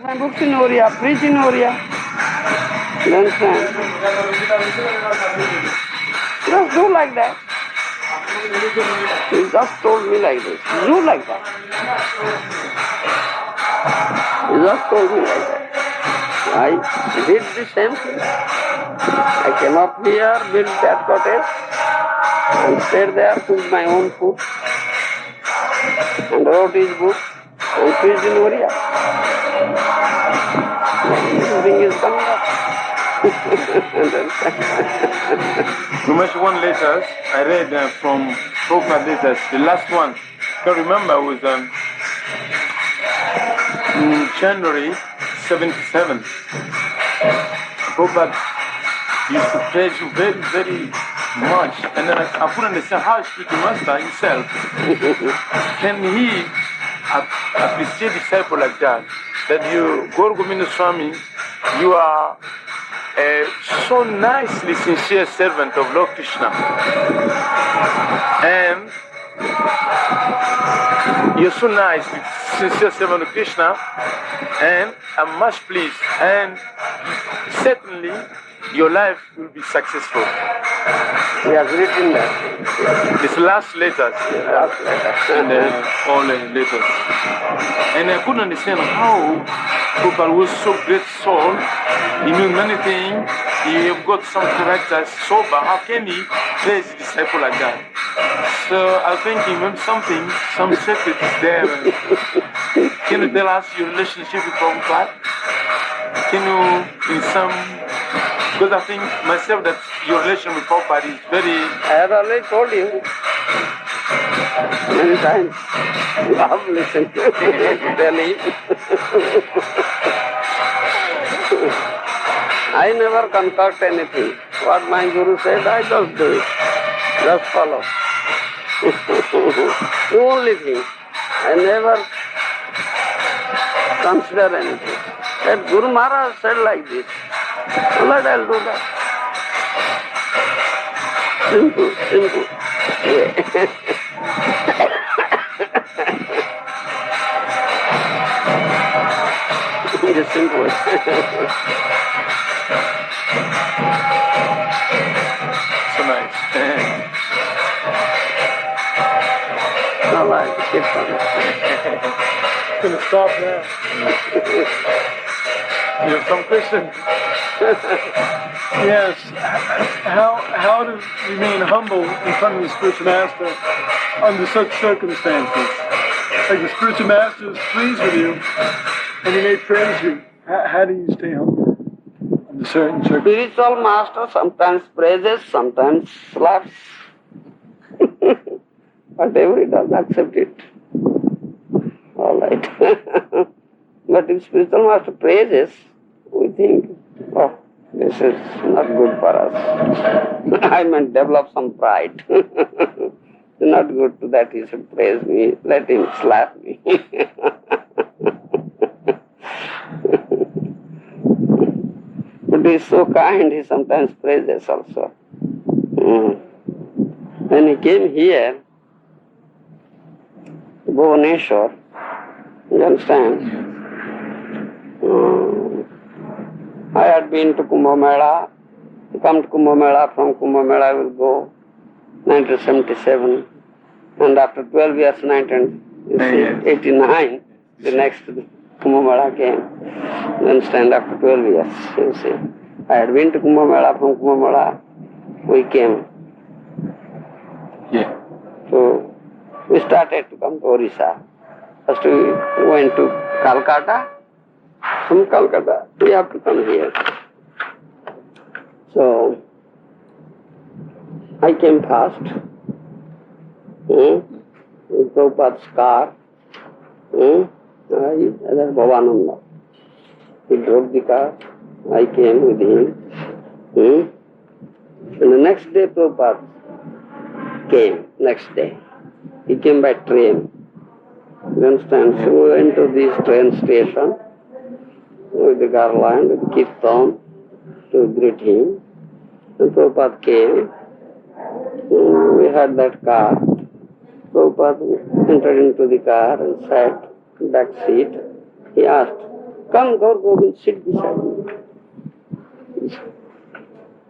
write my books in Oriya, preach in Oriya. You understand? Just do like that. He just told me like this. Do like that. He just told me like that. I did the same thing. I came up here, built that cottage, and stayed there, cooked my own food, and wrote his book, and preached in Oriya. Everything is coming up. Much one letters I read from Prabhupada letters. The last one, I can remember, was in January 77. Prabhupada used to praise you very, very much. And then I couldn't understand how spiritual master himself can he appreciate disciple like that? That you, Govinda Swami, you are a so nicely sincere servant of Lord Krishna. And you're so nice, sincere servant of Krishna, and I'm much pleased. And certainly your life will be successful. He has written that. This last letters, in all the letters. And I couldn't understand how Prabhupada was so great soul. He knew many things. He have got some characters sober. How can he praise a disciple like that? So I was thinking maybe something, some secret is there. Can you tell us your relationship with Prabhupada? Can you, in some, because I think myself that your relation with Prabhupada is very... I have already told you many times. You have listened to Delhi. I never concoct anything. What my Guru said, I just do it. Just follow. The only thing. I never consider anything. That Guru Maharaj said like this. Alright, I'll do that. Simple, simple. Yeah. It is simple. So nice. Alright, keep on. I'm going to stop now. You have some questions? Yes. How to remain humble in front of the spiritual master under such circumstances? Like the spiritual master is pleased with you and he may praise you. How do you stay humble under certain circumstances? Spiritual master sometimes praises, sometimes slaps. Whatever he does, accept it. All right. But if spiritual master praises, we think, oh, this is not good for us. I meant develop some pride. It's not good to that he should praise me. Let him slap me. But he is so kind, he sometimes praises also. When he came here, to Bhubaneswar, you understand? I had been to Kumbh Mela. To come to Kumbh Mela, from Kumbh Mela I will go 1977. And after 12 years, 1989, the next Kumbh Mela came. You understand, after 12 years, you see. I had been to Kumbh Mela, from Kumbh Mela we came. Yeah. So we started to come to Orissa. First we went to Calcutta. From Calcutta, we have to come here. So I came fast. With Prabhupada's car. That's Bhavananda. He drove the car. I came with him. And the next day Prabhupada came. Next day. He came by train. You understand? So we went to this train station with the garland, with the kirtan to greet him. And Prabhupada came. We had that car. Prabhupada entered into the car and sat in the back seat. He asked, Come, Gour Govind, sit beside me.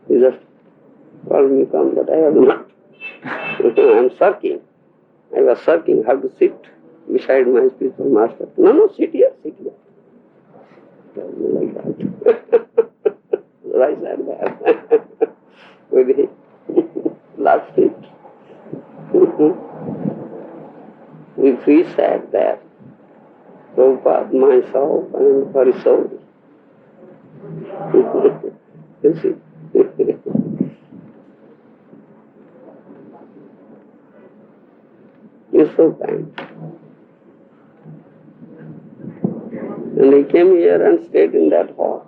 He just called me, come, but I was not. I am searching. I was searching how to sit beside my spiritual master. No, sit here, sit here. Told me like that. Right there, with him. Last seat. We three sat there. Prabhupada, myself, and Harisol. You see? You're so kind. And he came here and stayed in that hall.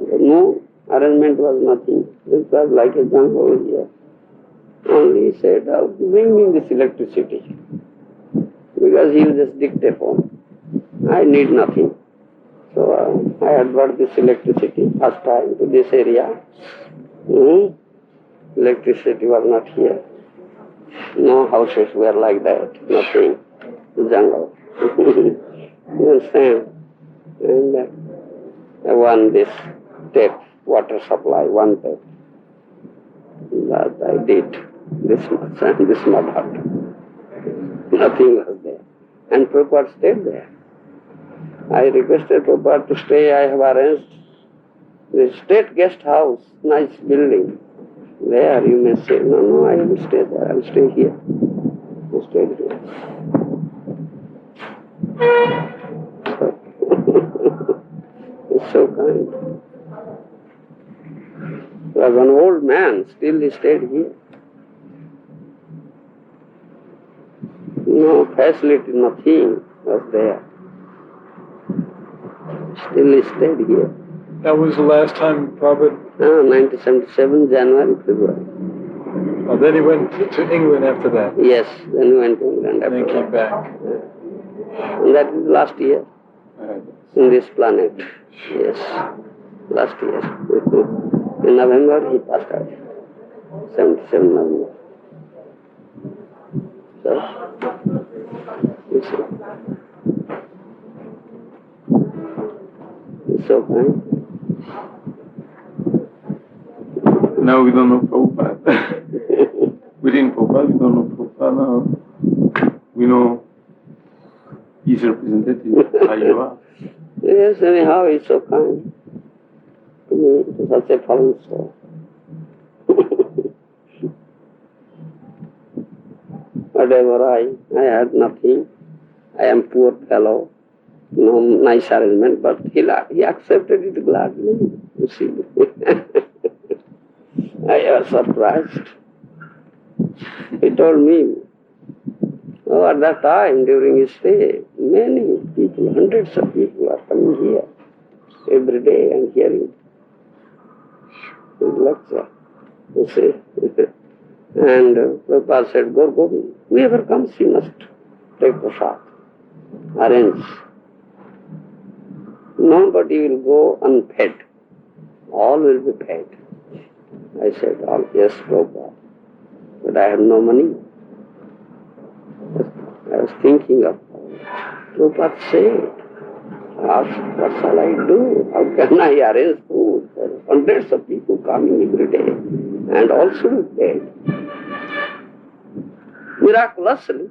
No arrangement was nothing. It was like a jungle here. Only he said, oh, bring me this electricity. Because he was just dictaphone. I need nothing. So I had brought this electricity first time to this area. Electricity was not here. No houses were like that. Nothing. Jungle. You understand? And I won this tap, water supply, one tap. That I did this much and this much hut. Nothing was there. And Prabhupada stayed there. I requested Prabhupada to stay. I have arranged the state guest house, nice building. There you may say, no, I will stay there. I will stay here. I stayed here. It's so kind. He was an old man, still he stayed here. No facility, nothing was there. Still he stayed here. That was the last time Prabhupada... 1977, January, February. Oh, then he went to England after that. Yes, then he went to England after and then came that. back. And that is last year, in this planet. Yes, last year. In November he passed out. 77 November. So, you see. It's so kind. Now we don't know Prabhupada. We didn't Prabhupada, we don't know Prabhupada now. We know his representative, how you are. Yes, anyhow, he's so kind to me, to such a fallen soul. Whatever I had nothing. I am poor fellow, no nice arrangement, but he accepted it gladly, you see. I was surprised. He told me, oh, at that time, during his stay, many people, hundreds of people are coming here every day and hearing his lecture. You see. And Prabhupada said, Gour Govind, whoever comes, he must take prasad, arrange. Nobody will go unfed. All will be fed. I said, oh, yes, Prabhupada, but I have no money. I was thinking of Prabhupada said, ask, what shall I do? How can I arrange food for hundreds of people coming every day and also fed? Miraculously,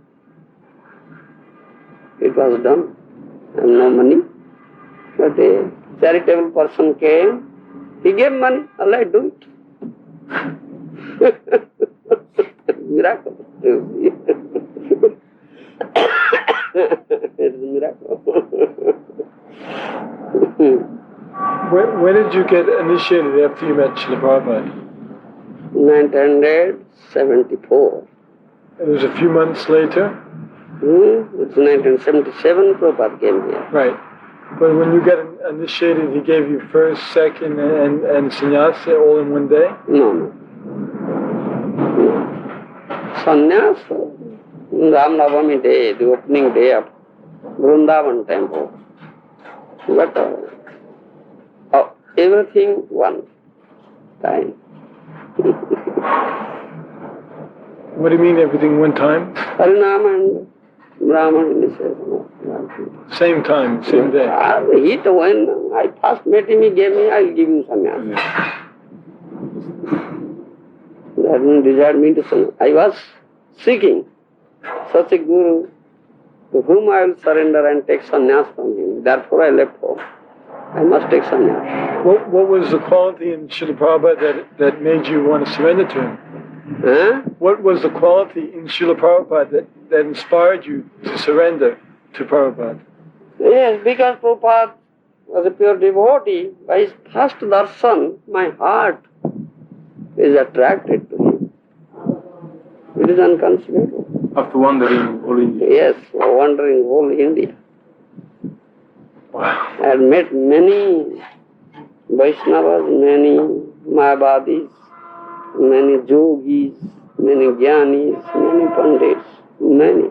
it was done. I have no money. But a charitable person came, he gave money, Allah do it. Miracle. It's a miracle. When did you get initiated after you met Srila Prabhupada? 1974. It was a few months later? It's 1977 Prabhupada came here. Right. But when you got initiated, he gave you first, second, and sannyasa all in one day? No. Sannyas, Ram Navami day, the opening day of Vrindavan temple. But everything one time. What do you mean everything one time? Harinam and Brahman, he says, no. Same time, same day. When I first met him, he gave me, I'll give you sannyas. That didn't desire me to sannyas. I was seeking such a guru to whom I will surrender and take sannyas from him. Therefore I left home. I must take sannyas. What was the quality in Srila Prabhupada that made you want to surrender to him? Huh? What was the quality in Srila Prabhupada that inspired you to surrender to Prabhupada? Yes, because Prabhupada was a pure devotee. By his first darshan, my heart is attracted to him. It is unconceivable. After wandering all India. Yes, wandering whole India. Wow. I had met many Vaishnavas, many Mayavadis, many yogis, many jnanis, many pandits, many.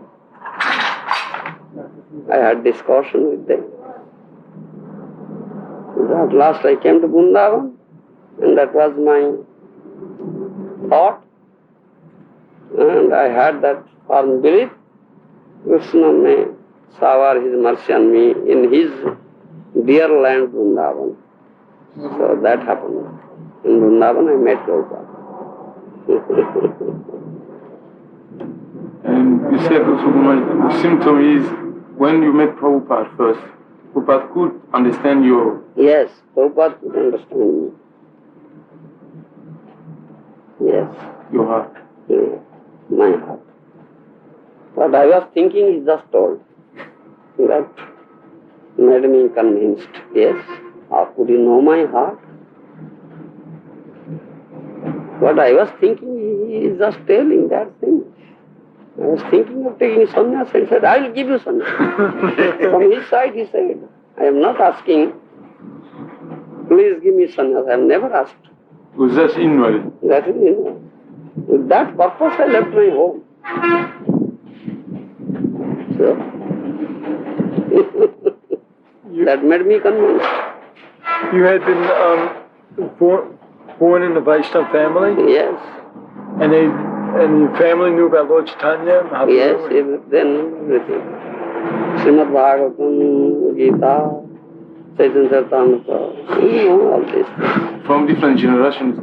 I had discussion with them. At last I came to Vrindavan, and that was my thought. And I had that firm belief, Krishna may shower his mercy on me in his dear land Vrindavan. So that happened. In Vrindavan I met Prabhupada. And you said also the symptom is when you met Prabhupada first, Prabhupada could understand your... Yes, Prabhupada could understand me. Yes. Your heart. Yeah, my heart. What I was thinking is just told. That made me convinced. Yes, how could you know my heart? What I was thinking, he is just telling that thing. I was thinking of taking sannyas and said, I will give you sannyas. From his side he said, I am not asking, please give me sannyas. I have never asked. It was just inward. That is inward. With that purpose I left my home. So, that made me convinced. You had been born in a Vaishnava family? Yes. And your family knew about Lord Chaitanya? Mahaprabhu? Yes, then everything. Srimad Bhagavatam, Gita, Chaitanya Charitamrita, all these things. From different generations,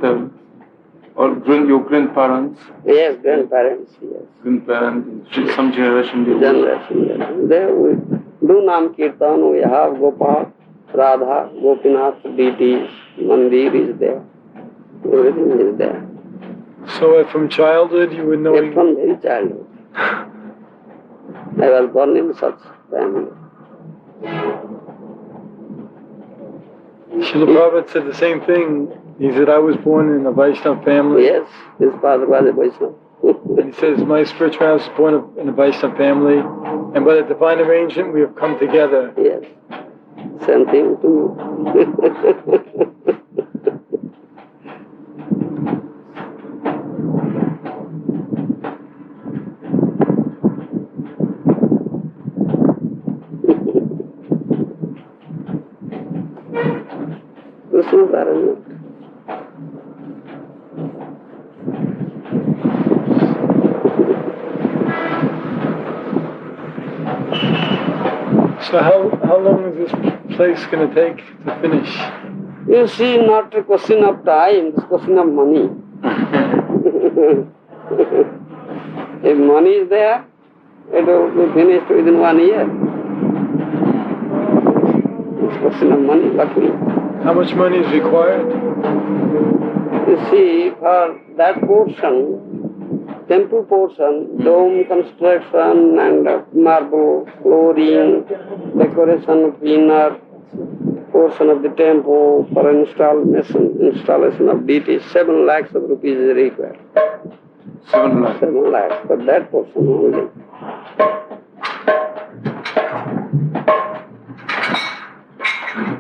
or your grandparents? Yes, grandparents, yes. Grandparents, some generation they Generation, yes. There we do Nam Kirtan, we have Gopal, Radha, Gopinath, deities, Mandir is there. Everything is there. So from childhood you were knowing... Yes, from very childhood. I was born in such family. Srila Prabhupada said the same thing. He said, I was born in a Vaishnava family. Yes, his father was a Vaishnava. And he says, my spiritual master was born in a Vaishnava family, and by the divine arrangement we have come together. Yes, same thing to me. Krishna's arrangement. So how long is this place going to take to finish? You see, not a question of time, it's a question of money. If money is there, it will be finished within 1 year. It's a question of money, luckily. How much money is required? You see, for that portion, temple portion, dome construction and marble flooring, decoration of inner portion of the temple for installation of deities, 7 lakhs of rupees is required. 7 lakhs. 7 lakhs for that portion only.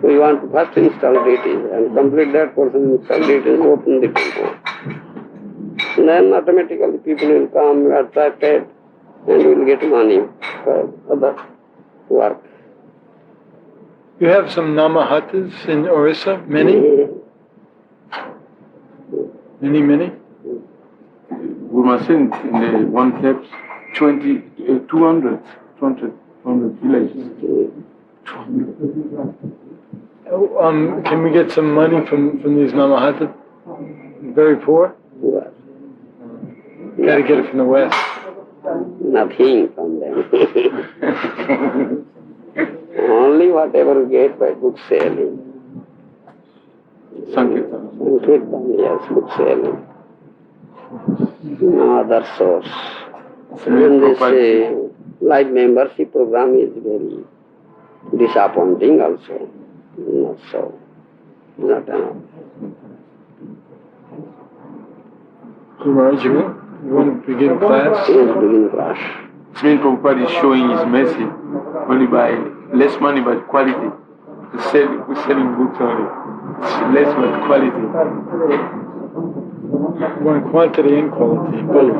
We want to first install deities and complete that portion, install deities, open the temple. Then automatically people will come, attracted, and will get money for other work. You have some Namahatas in Orissa? Many? Many? We must send in the one kept 200. 200 villages. Can we get some money from these Maharaja? Very poor? Poor. Gotta get it from the West. Nothing from them. Only whatever you get by book selling. Sankirtan. Sankirtan, yes, book selling. No other source. And this life membership program is very disappointing also. Not so. Not enough. Maharaj, you want to begin class? Yes, begin class. Srila Prabhupada is showing his mercy only by less money but quality. We're selling books only. It's less but quality. One quantity and quality, both.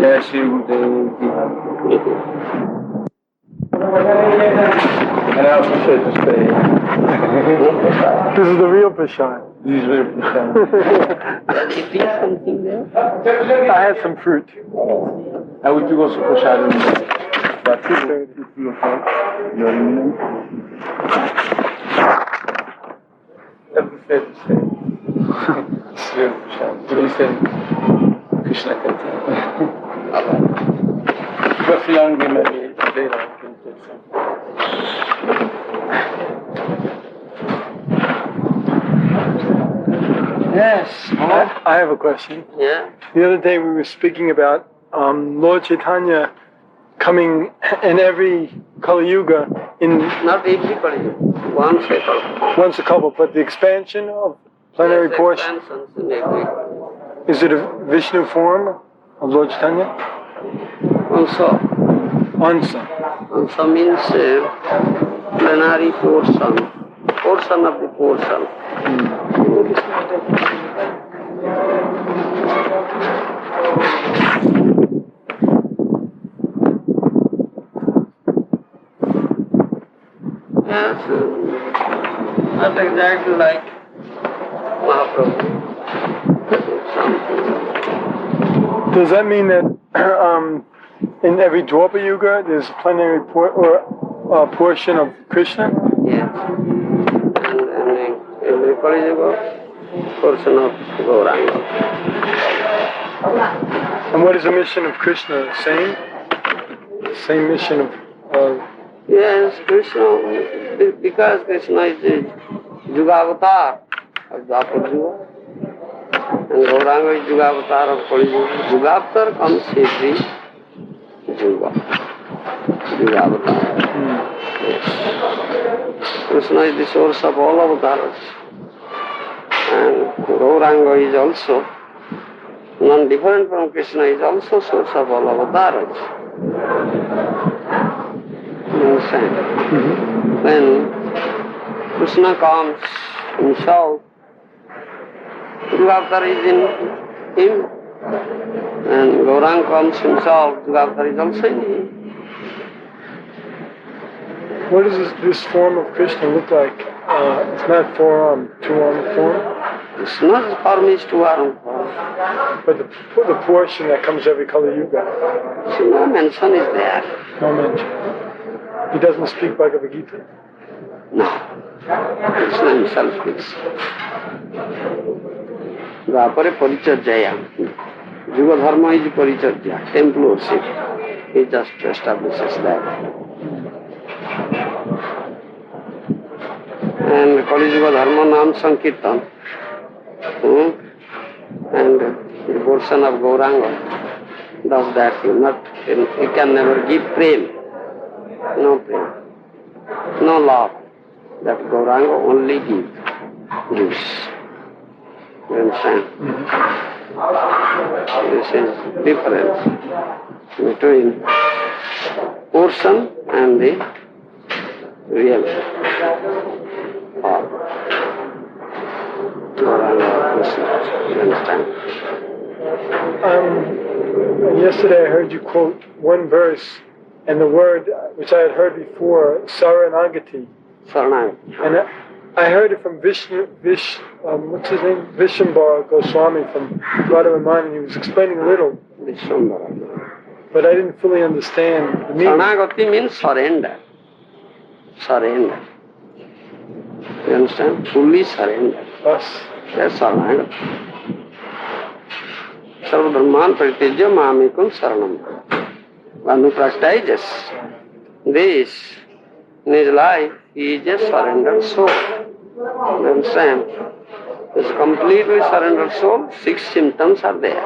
Yeah, she would and I also said to stay. This is the real Prashad. This is very profound. It is something there? I had some fruit. I will do also prashad. But you're in that's fair to say. It's real prashad. Listen, Krishna Kirtan. But long maybe later I can take some. Yes. I have a question. Yeah. The other day we were speaking about Lord Chaitanya coming in every Kali Yuga in Not everybody. One cycle. once a couple, but the expansion of plenary portion, Expansions in every. is it a Vishnu form of Lord Chaitanya? Also, Ansa. also means plenary portion. Portion of the portion. Yes, not exactly like Mahaprabhu. Something. Does that mean that in every Dwapara Yuga there's a plenary portion of Krishna? Yes. And every Kali Yuga, portion of Gauranga. And what is the mission of Krishna? Same? Same mission of Yes, Krishna, because Krishna is the Yuga avatar of Dwapara Yuga. And Gauranga is Yuga avatar of Kali Yuga. Yuga avatar comes every Yuga. Yuga avatar. Yes. Krishna is the source of all avatars. And Gauranga is also non-different from Krishna, is also source of all avatars. You understand? When Krishna comes himself, Yuga avatar is in him. And Gauranga comes himself, Yuga avatar is also in him. what does this form of Krishna look like? It's not four-arm, two-arm form, It's not form is two-arm form. but the portion that comes every Kali Yuga. So no mention is there. No mention. He doesn't speak Bhagavad Gita. No. Krishna himself speaks. Dwapare Paricharjaya. Yuga Dharma is Paricharjaya, temple worship. He just establishes that. And Kali Yuga Dharma Nam Sankirtan. And the portion of Gauranga does that. He can never give prem. No prem. No love. That Gauranga only gives. You understand? This is difference between portion and the real form. Gauranga Krishna. You understand? Yesterday I heard you quote one verse, and the word which I had heard before, Saranagati. Saranagati. And I heard it from what's his name? Vishwambar Goswami from Radha Raman, and he was explaining a little. Vishwambara. But I didn't fully understand the meaning. Saranagati means surrender. Surrender. You understand? Fully surrender. Us. That's Saranagati. Sarva Brahman Paritijya Mamikam Saranam. One who practices this in his life, he is a surrendered soul. You understand? This completely surrendered soul, 6 symptoms are there.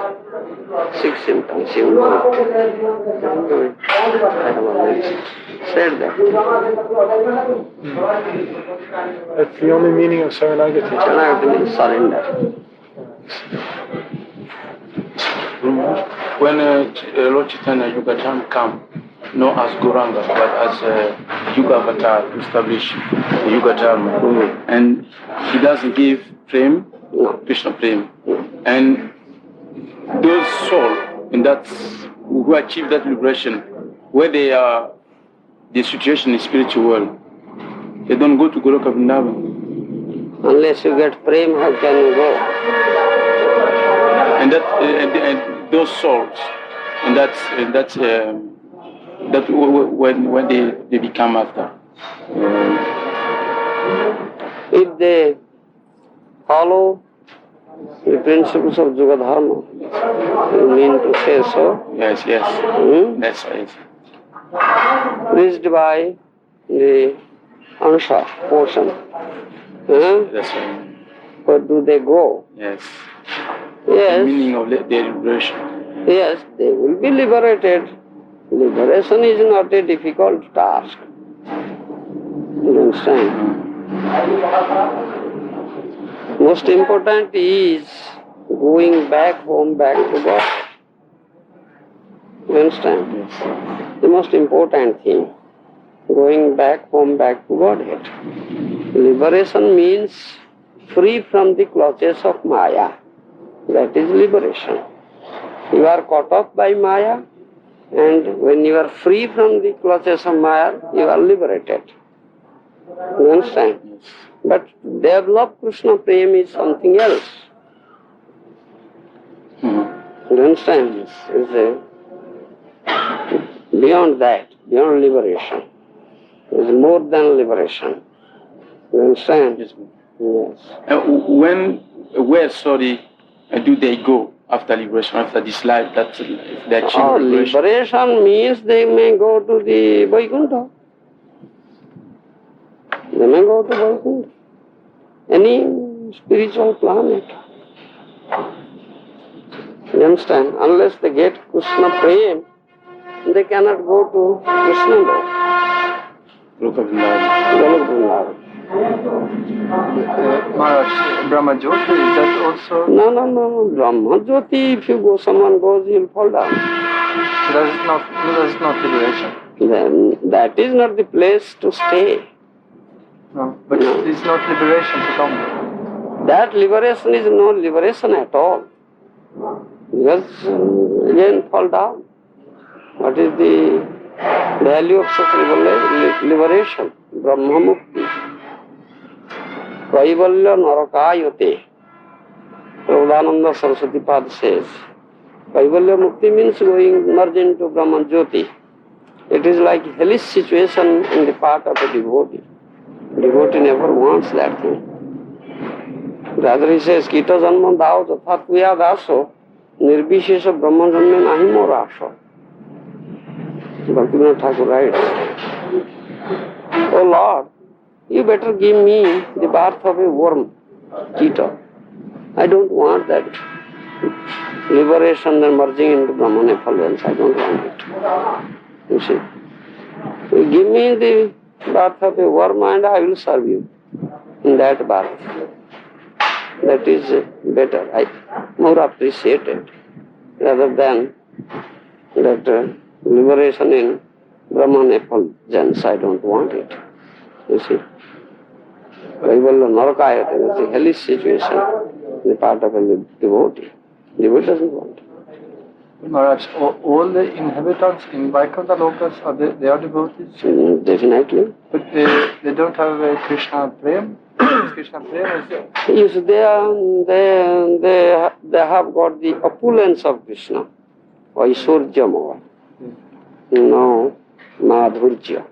6 symptoms. You know it. I have already said that. That's the only meaning of Saranagati. Saranagati means surrender. When Lord Chaitanya Yugadharma come, not as Gauranga, but as Yuga Avatar to establish Yuga Dharma, and he doesn't give Prem, Krishna Prem, and those souls, and that's who achieve that liberation, where they are, the situation in spiritual world, they don't go to Goloka Vrindavan. Unless you get Prem, how can you go? And that and those souls, and that's when they become after. If they follow the principles of Yuga Dharma, you mean to say so? Yes. That's right. Reached by the Ansha portion. That's right. Where do they go? Yes. Yes. The meaning of their liberation. Yes, they will be liberated. Liberation is not a difficult task. You understand? Most important is going back home, back to God. You understand? Yes. The most important thing. Going back home, back to Godhead. Liberation means free from the clutches of Maya. That is liberation. You are caught up by Maya, and when you are free from the clutches of Maya, you are liberated. You understand? Yes. But develop Krishna Prem is something else. You understand? It's beyond that, beyond liberation. It's more than liberation. You understand? Yes. Yes. Where do they go after liberation, after this life, that they achieve liberation? Liberation means they may go to the Vaikuntha. They may go to Vaikuntha. Any spiritual planet. You understand? Unless they get Krishna Prem, they cannot go to Krishna Lok. Golok Vrindavan. Maharaj, Brahma Jyoti, is that also? No. Brahma Jyoti, if you go, someone goes, you'll fall down. So that is not liberation. Then that is not the place to stay. No, but it is not liberation to come. That liberation is no liberation at all. Because again fall down. What is the value of such liberation? Brahma Mukti. Kaivalya Narakayate. Prabhupada Saraswati Pad says. Kaivalya Mukti means going merge into Brahman Jyoti. It is like hellish situation in the part of a devotee. Devotee never wants that thing. Rather he says, Kita Janma Dao Tatha Tuya Daso Nirbishesha Brahma Janme Nahi Morasho. Bhaktivinoda Thakur writes, Oh Lord, you better give me the birth of a worm, Kita. I don't want that liberation and merging into Brahman effulgence. I don't want it. You see. You give me the birth of a worm and I will serve you in that birth. That is better. I more appreciated rather than that liberation in Brahman effulgence. I don't want it. You see. Kaivalya Narakayate, that's a hellish situation, the part of a devotee. Devotee doesn't want it. Maharaj, all the inhabitants in Vaikuntha Lokas, they are devotees? Definitely. But they don't have a Krishna Prem? Krishna Prem is... Yes, they have got the opulence of Krishna. Aishwarya more. No Madhurya.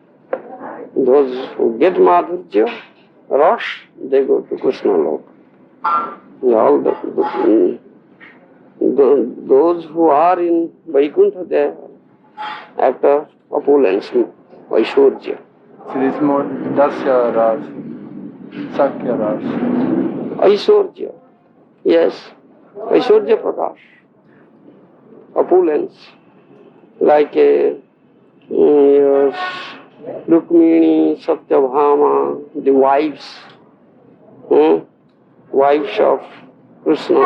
Those who get Madhurya, Rush, they go to Krishna Lok. All those who are in Vaikuntha, they are after opulence, Aishwarya. So this is more Dasya Ras, Sakya Ras. Aishwarya, yes, Aishwarya Prakash. Opulence, like Rukmini, Satyabhama, the wives, wives of Krishna.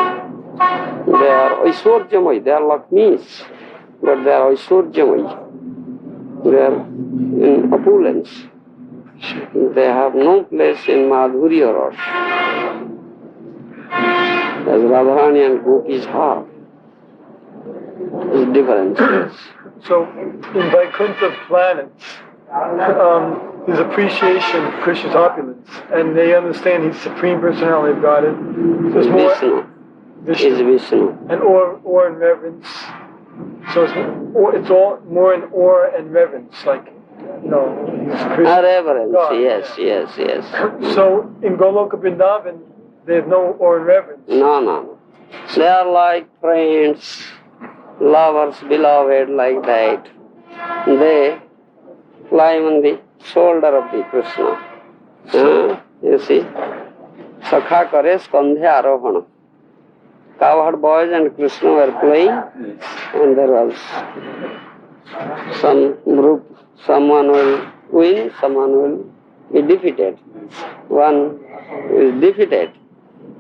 They are Aishwarjamai, they are Lakshmis, but they are Aishwarjamai. They are in opulence. They have no place in Madhurya Rasa. As Radharani and Gopis have. It's different. So, in Vaikuntha planets, there's appreciation of Krishna's opulence, and they understand He's Supreme Personality of Godhead. There's more Vishnu. Is Vishnu. And awe and reverence. So it's all more in awe and reverence, like, He's Krishna. Reverence, God. yes. So in Goloka Vrindavan, there's no awe and reverence. No. They are like friends, lovers, beloved, like that. They climb on the shoulder of the Krishna. You see, Sakha kare skandhe arohana. Cowherd boys and Krishna were playing, and there was some group, someone will win, someone will be defeated. One is defeated,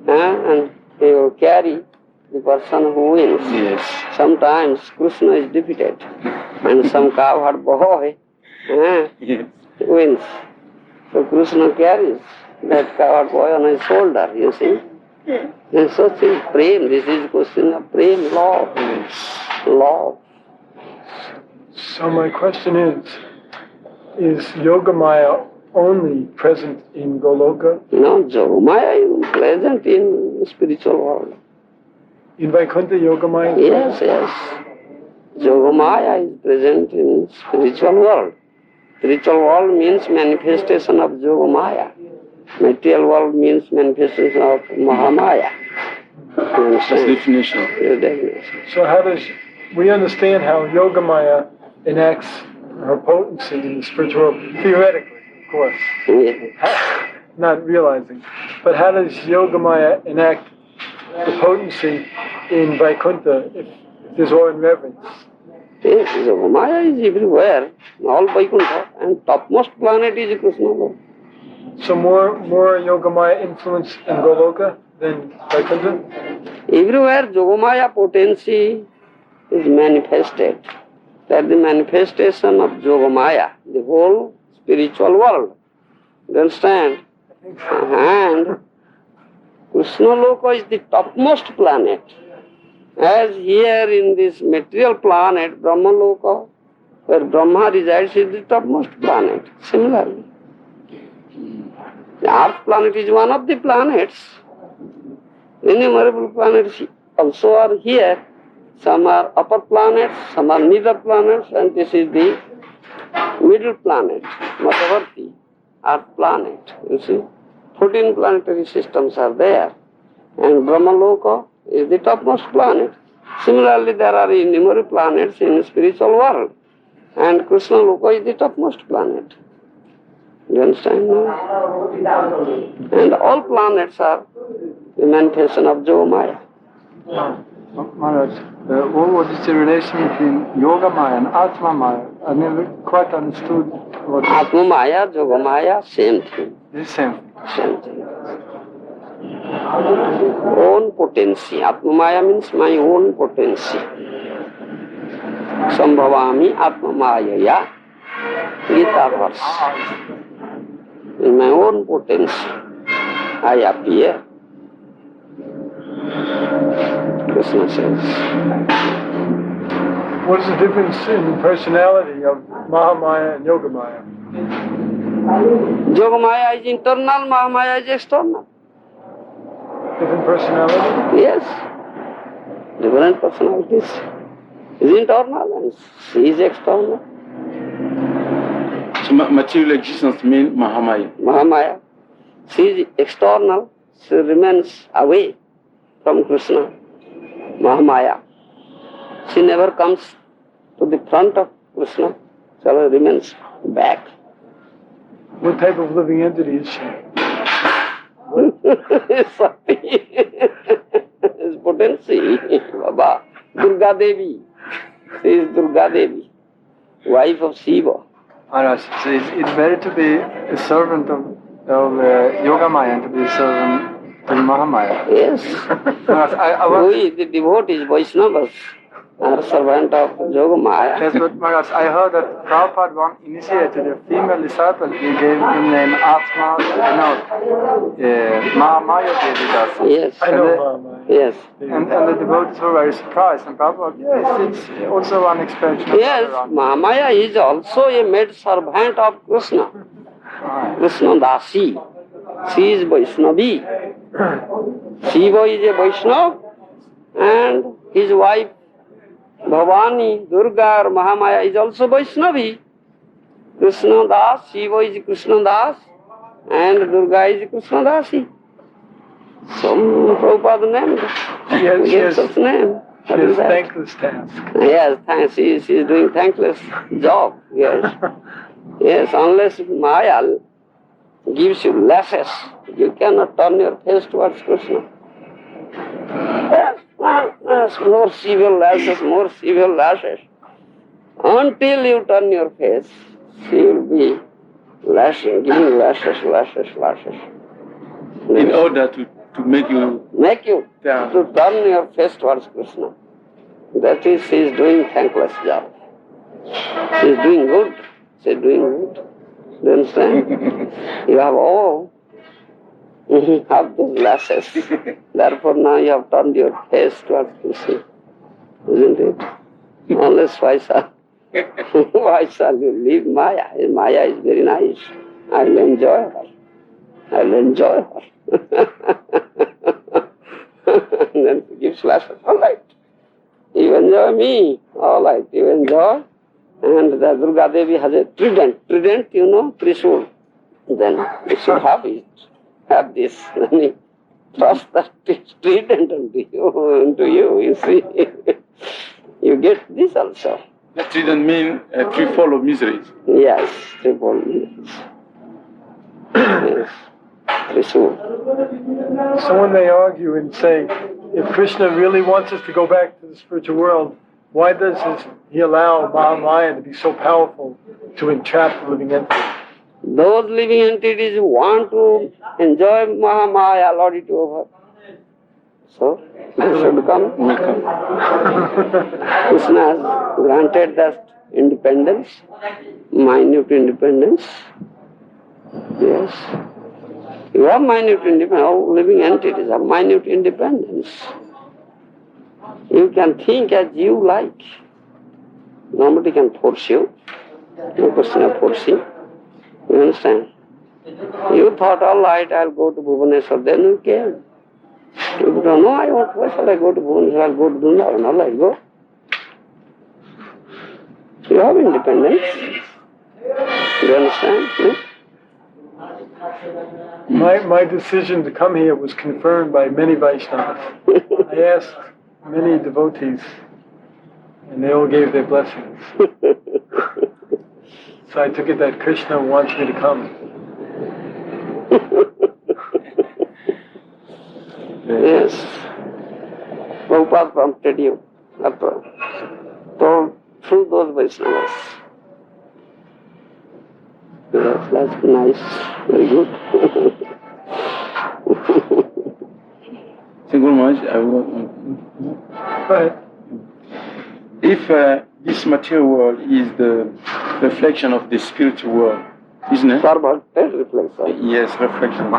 and he will carry the person who wins. Yes. Sometimes Krishna is defeated, and some cowherd boy wins. So Krishna carries that cowherd boy on his shoulder, you see. And such is prem. This is question of prem, love. Love. So my question is Yogamaya only present in Goloka? No, Yogamaya is present in spiritual world. In Vaikuntha, Yogamaya? Yes. Yogamaya is present in spiritual world. Spiritual world means manifestation of Yogamaya. Material world means manifestation of Mahamaya. That's definition. So how does, we understand how Yogamaya enacts her potency in the spiritual world, theoretically, of course, not realizing. But how does Yogamaya enact the potency in Vaikuntha if there's awe and reverence? Yes, Yogamaya is everywhere, all Vaikuntha, and topmost planet is Krishna. So more Yogamaya influence in Goloka than Vaikuntha? Everywhere Yogamaya potency is manifested. That the manifestation of Yogamaya, the whole spiritual world. You understand? And Krishna Loka is the topmost planet. As here in this material planet, Brahma Loka, where Brahma resides, is the topmost planet. Similarly, the Earth planet is one of the planets. Innumerable planets also are here. Some are upper planets, some are nether planets, and this is the middle planet, Madhavarti, Earth planet. You see, 14 planetary systems are there, and Brahmaloka is the topmost planet. Similarly, there are innumerable planets in the spiritual world, and Krishna Loka is the topmost planet. You understand now? And all planets are the manifestation of Yogamaya. Maharaj, what was the relation between Yogamaya and Atma Maya? I never quite understood what Atma Maya, Yogamaya, same thing. the same. Same thing. Own potency. Atma Maya means my own potency. Sambhavami Atma Maya, Gita verse. In my own potency, I appear. Krishna says. What is the difference in personality of Mahamaya and Yogamaya? Yogamaya is internal, Mahamaya is external. Different personality? Yes. Different personalities. is internal and she is external. So material existence means Mahamaya. Mahamaya. She is external, she remains away from Krishna. Mahamaya. She never comes to the front of Krishna, she remains back. What type of living entity is she? Sati is potency. Baba. Durga Devi. She is Durga Devi, wife of Shiva. Maharaj, so it's better to be a servant of Yogamaya and to be a servant to Mahamaya. Yes. Maharaj, I want... We, the devotees, Vaishnavas, are servant of Yogamaya. Yes, but Maharaj, I heard that Prabhupada once initiated a female disciple. He gave him name Atma, Mahamaya Devi Darshan. Yes. I know Mahamaya. Yes. And the devotees were very surprised. And Prabhupada, yes, it's also one expression of Yes, Mahamaya is also a maid servant of Krishna. Krishna Dasi. She is Vaishnavi. Shiva is a Vaishnava and his wife Bhavani, Durga or Mahamaya is also Vaishnavi. Krishna Das, Shiva is Krishna Das and Durga is Krishna Dasi. Some Prabhupada named Yes, such name. What is his that? thankless task. Yes, thanks. She is doing thankless job. Yes. Yes, unless Maya gives you lashes, you cannot turn your face towards Krishna. Yes, more severe lashes, more severe lashes. Until you turn your face, she will be lashing, giving lashes. In order to make you To turn your face towards Krishna. That is, she is doing thankless job. She is doing good. She is doing good. Do you understand? You have all have those lashes. Therefore now you have turned your face towards Krishna. Isn't it? Unless why shall you leave Maya? Maya is very nice. I will enjoy her. And then she gives lashes. All right. You enjoy me. All right. You enjoy. And the Durga Devi has a trident. Trident, you know, Trishul. Then you should have it. Have this. Then you trust that trident into you. You see. You get this also. that didn't mean a threefold of miseries. Yes, threefold miseries. Yes. Trishul. Someone may argue and say, if Krishna really wants us to go back to the spiritual world, why does he allow Mahamaya to be so powerful to entrap the living entity? Those living entities who want to enjoy Mahamaya, lord it over. So, they should come. Krishna has granted that independence, minute independence. Yes. You have minute independence, all living entities have minute independence. You can think as you like. Nobody can force you. No question of forcing. You understand? You thought, all right, I'll go to Bhubaneswar, then you came. You don't know, why shall I go to Bhubaneswar? I'll go to Vrindavan, all right, go. You have independence. You understand? My decision to come here was confirmed by many Vaishnavas. I asked many devotees, and they all gave their blessings. So I took it that Krishna wants me to come. Yes. Prabhupada prompted you. Told through those Vaishnavas. Yes, that's nice. Very good. Thank you very much. Go ahead. If this material world is the reflection of the spiritual world, isn't it? Perverted reflection. Yes, reflection.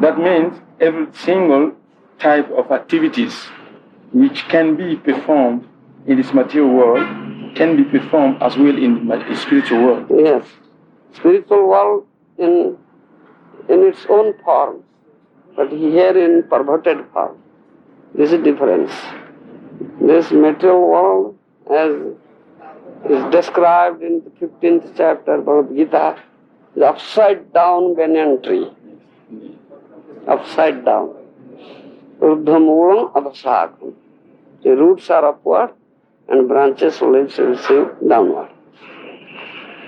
That means every single type of activities which can be performed in this material world can be performed as well in the spiritual world. Yes. Spiritual world in its own form, but here in perverted form. This is difference. This material world as is described in the 15th chapter of Bhagavad Gita, the upside down banyan tree. Upside down. Urdhvamulam adhasakam. The roots are upward and branches receive downward.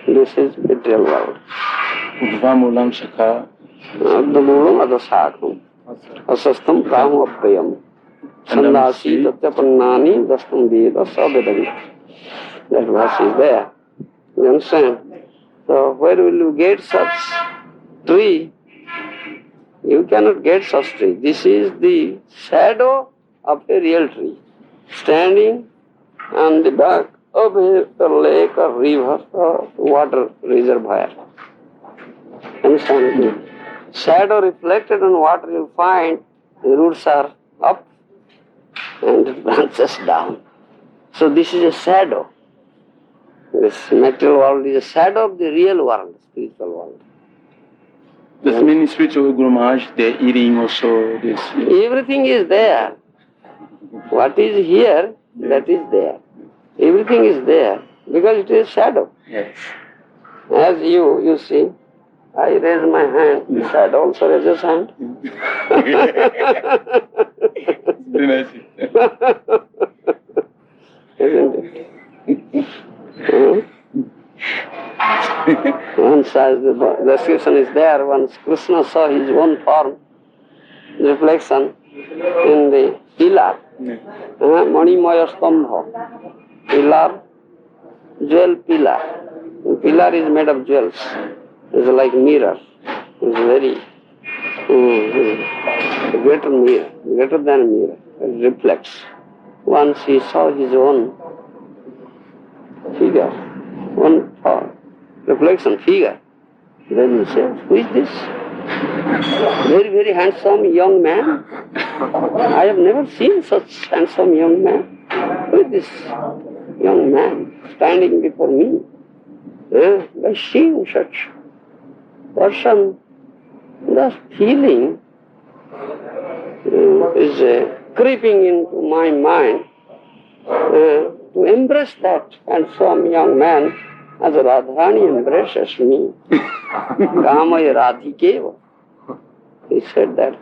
This is material world. Urdhvamulam shakha. Urdhvamulam adhasakam. Asastam prahu apayam. Sandasi tatyapannani dastam veda savedavit. That verse is there. You understand? So where will you get such tree? You cannot get such tree. This is the shadow of a real tree, standing on the back of a lake or river or water reservoir. Understand? Shadow reflected on water, you find the roots are up and the branches down. So this is a shadow. This material world is a shadow of the real world, spiritual world. Does mean in spiritual Guru Maharaj they're eating also this? Everything is there. What is here, that is there. Everything is there because it is shadow. Yes. As you see, I raise my hand, the shadow also raises hand. Very nice. Isn't it? Once as the description is there, once Krishna saw his own form, reflection in the pillar, Manimaya Stambha, pillar, jewel pillar. The pillar is made of jewels. It's like mirror. It's very greater mirror, greater than a mirror. It reflects. Once he saw his own figure, one reflection figure. Then he said, who is this? Very, very handsome young man. I have never seen such handsome young man. Who is this young man standing before me? By seeing such person, the feeling is creeping into my mind to embrace that handsome young man as Radharani embraces me. Kamaya Radhikeva. He said that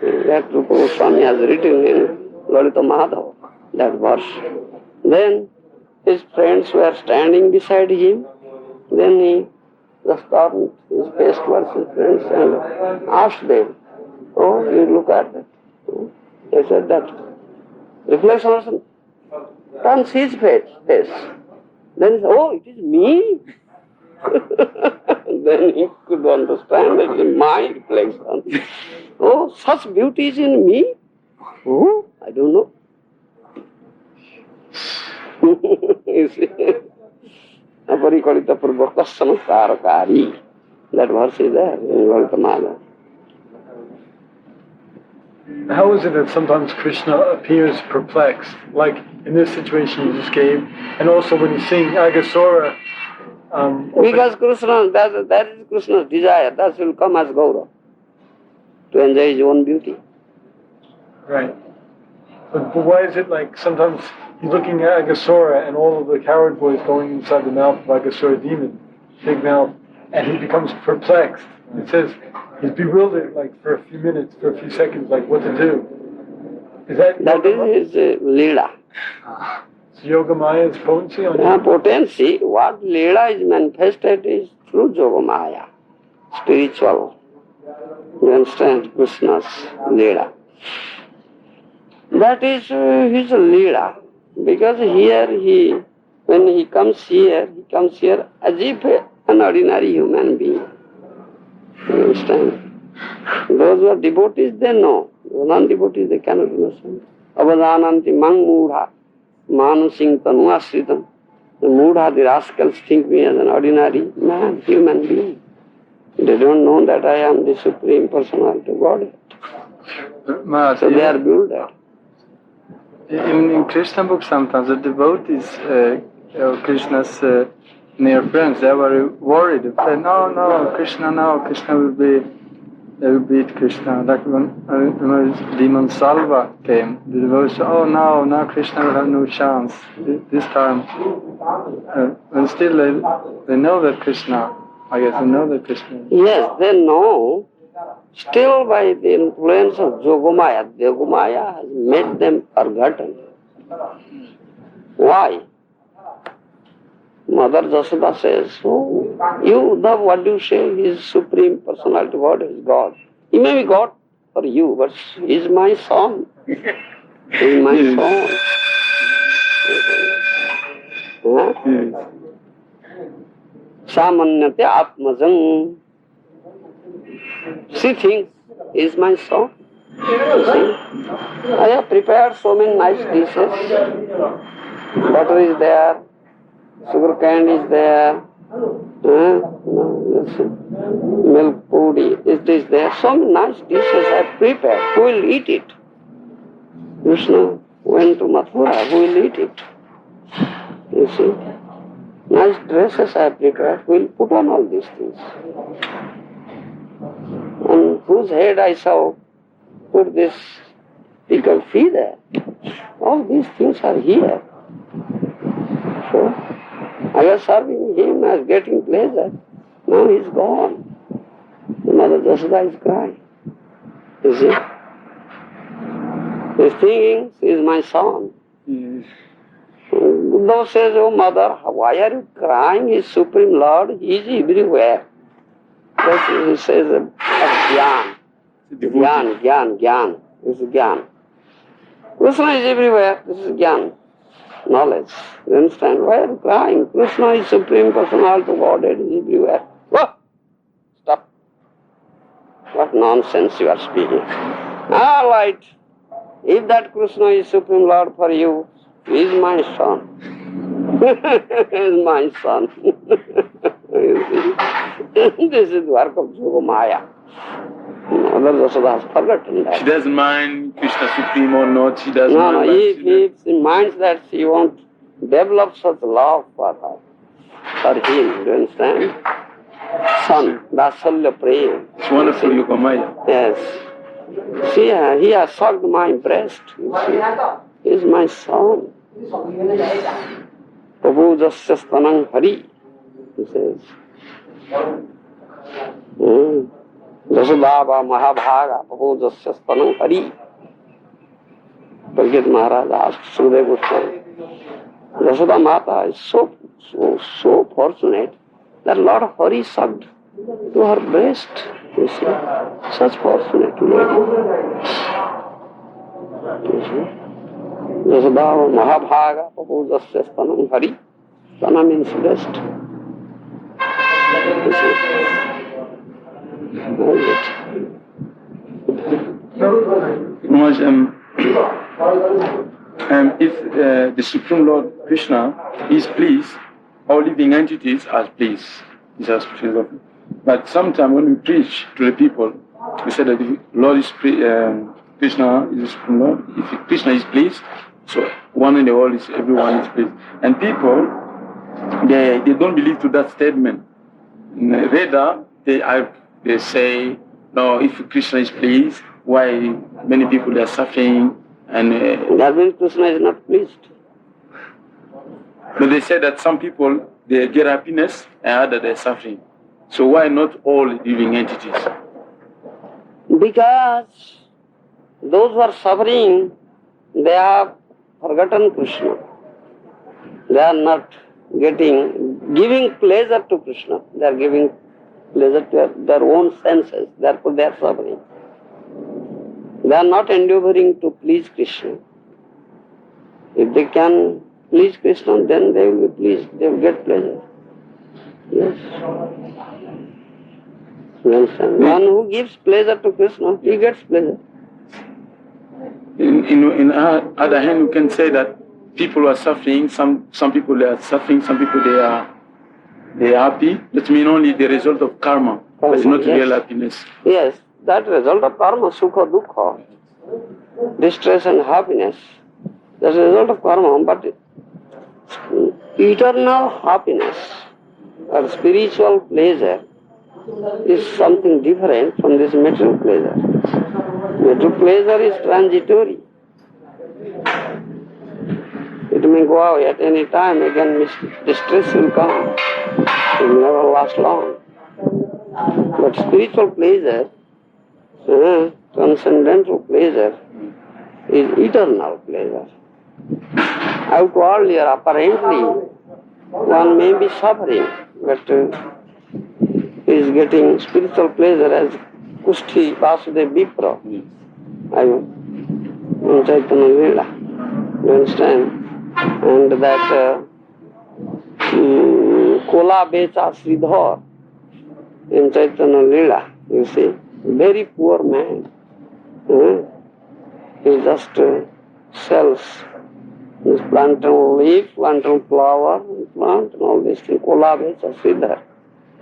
Swami has written in Lalita Madhava, that verse. Then his friends were standing beside him. Then he just turned his face towards his friends and asked them, oh, you look at that. They said that reflection also turns his face. Then he said, oh, it is me. Then he could understand that it is my reflection. Oh, such beauty is in me? Oh, I don't know. You see, Aparikalita Purvaka Samakarakari. That verse is there in Gautamala. How is it that sometimes Krishna appears perplexed, like in this situation you just gave, and also when he's seeing Agasura? Because Krishna, that is Krishna's desire, that will come as Gour, to enjoy his own beauty. Right. But why is it like sometimes he's looking at Agasura and all of the coward boys going inside the mouth of Agasura demon, big mouth, and he becomes perplexed. It says he's bewildered like for a few minutes, for a few seconds, like what to do. That is his Leela. So Yoga Maya's potency on potency, what Leela is manifested is through Yoga Maya, spiritual. You understand? Krishna's Leela. That is his Leela. Because here when he comes here as if an ordinary human being. You understand? Those who are devotees, they know. Non-devotees, they cannot understand. Avadananti mang mudha, manusing tanu asritam. The mudha, the rascals, think me as an ordinary man, human being. They don't know that I am the Supreme Personality of Godhead. So they are bewildered. In Krishna books sometimes the devotees of Krishna's near friends, they were worried. They said, no, Krishna will be they will beat Krishna. Like when demon Salva came, the devotees said, oh now Krishna will have no chance this time. And still they know that Krishna, I guess they know that Krishna. Yes, they know. Still by the influence of Yogamaya has made them forgotten. Why? Mother Jasoda says, oh, you, Uddhav, what do you say? He is Supreme Personality, God is God. He may be God for you, but he is my son. He is my son. Huh? Samanyate Atmajam. She thinks he is my son. You see? I have prepared so many nice dishes. Butter is there. Sugar cane is there, milk pudi, it is there. So many nice dishes I have prepared. Who will eat it? Krishna went to Mathura. Who will eat it? You see? Nice dresses I have prepared. Who will put on all these things? On whose head I shall put this pickled feather? All these things are here. So, I was serving him, I was getting pleasure. Now he's gone. The Mother Jasoda is crying. You see? He's thinking, he is my son. Buddha says, oh mother, why are you crying? He is Supreme Lord, he is everywhere. But he says, Gyan. Gyan. This is Gyan. Krishna is everywhere, this is Gyan. Knowledge. You understand? Why are you crying? Krishna is Supreme Personality of Godhead, is everywhere. Whoa! Stop. What nonsense you are speaking. All right. If that Krishna is Supreme Lord for you, he is my son. He is my son. This is the work of Yogamaya. Mother Jasoda has forgotten that. She doesn't mind Krishna Supreme or not. She doesn't No, mind. if she minds that she won't develop such love for her, for him, do you understand? Son, Dasalya Prem. It's wonderful, Yogamaya. Yes. See, he has sucked my breast, you see. He is my son. Prabhu Jasya Stanang Hari, he says. Jasodava Mahabhaga, Prabhu Jasya Stanang Hari. Forget Maharaja asked Srila Goswami. Jasoda Mata is so fortunate that Lord Hari sucked to her breast, you see. Such fortunate lady. You see. Jasoda Mahabhaga, Prabhu Jasya Stanam Hari. Stana means breast. You see. If the Supreme Lord Krishna is pleased, all living entities are pleased. But sometimes when we preach to the people, we say that if Lord is Krishna is the Supreme Lord. If Krishna is pleased, so one in the world is everyone is pleased. And people, they don't believe to that statement. Rather, they say, no, if Krishna is pleased, why many people are suffering? And that means Krishna is not pleased. But they say that some people, they get happiness and others they're suffering. So why not all living entities? Because those who are suffering, they have forgotten Krishna. They are not giving pleasure to Krishna. They are giving pleasure to their own senses. Therefore they are suffering. They are not endeavoring to please Krishna. If they can please Krishna, then they will be pleased. They will get pleasure. Yes. You understand? One who gives pleasure to Krishna, he gets pleasure. In other hand, we can say that people are suffering. Some people they are suffering. Some people they are happy. That means only the result of karma. It's not real happiness. Yes, that result of karma, sukha, dukkha, distress and happiness. That's the result of karma. But eternal happiness or spiritual pleasure is something different from this material pleasure. Material pleasure is transitory. It may go away at any time, again distress will come. It will never last long. But spiritual pleasure, transcendental pleasure, is eternal pleasure. Outwardly or apparently, one may be suffering, but is getting spiritual pleasure as Kushti Vasudev Vipra. In Chaitanya Lila. You understand? And that Kola Becha Sridhar in Chaitanya Lila, you see, very poor man. He just sells this plantain leaf, plantain flower, plant and all these things, Kola Becha Sridhar.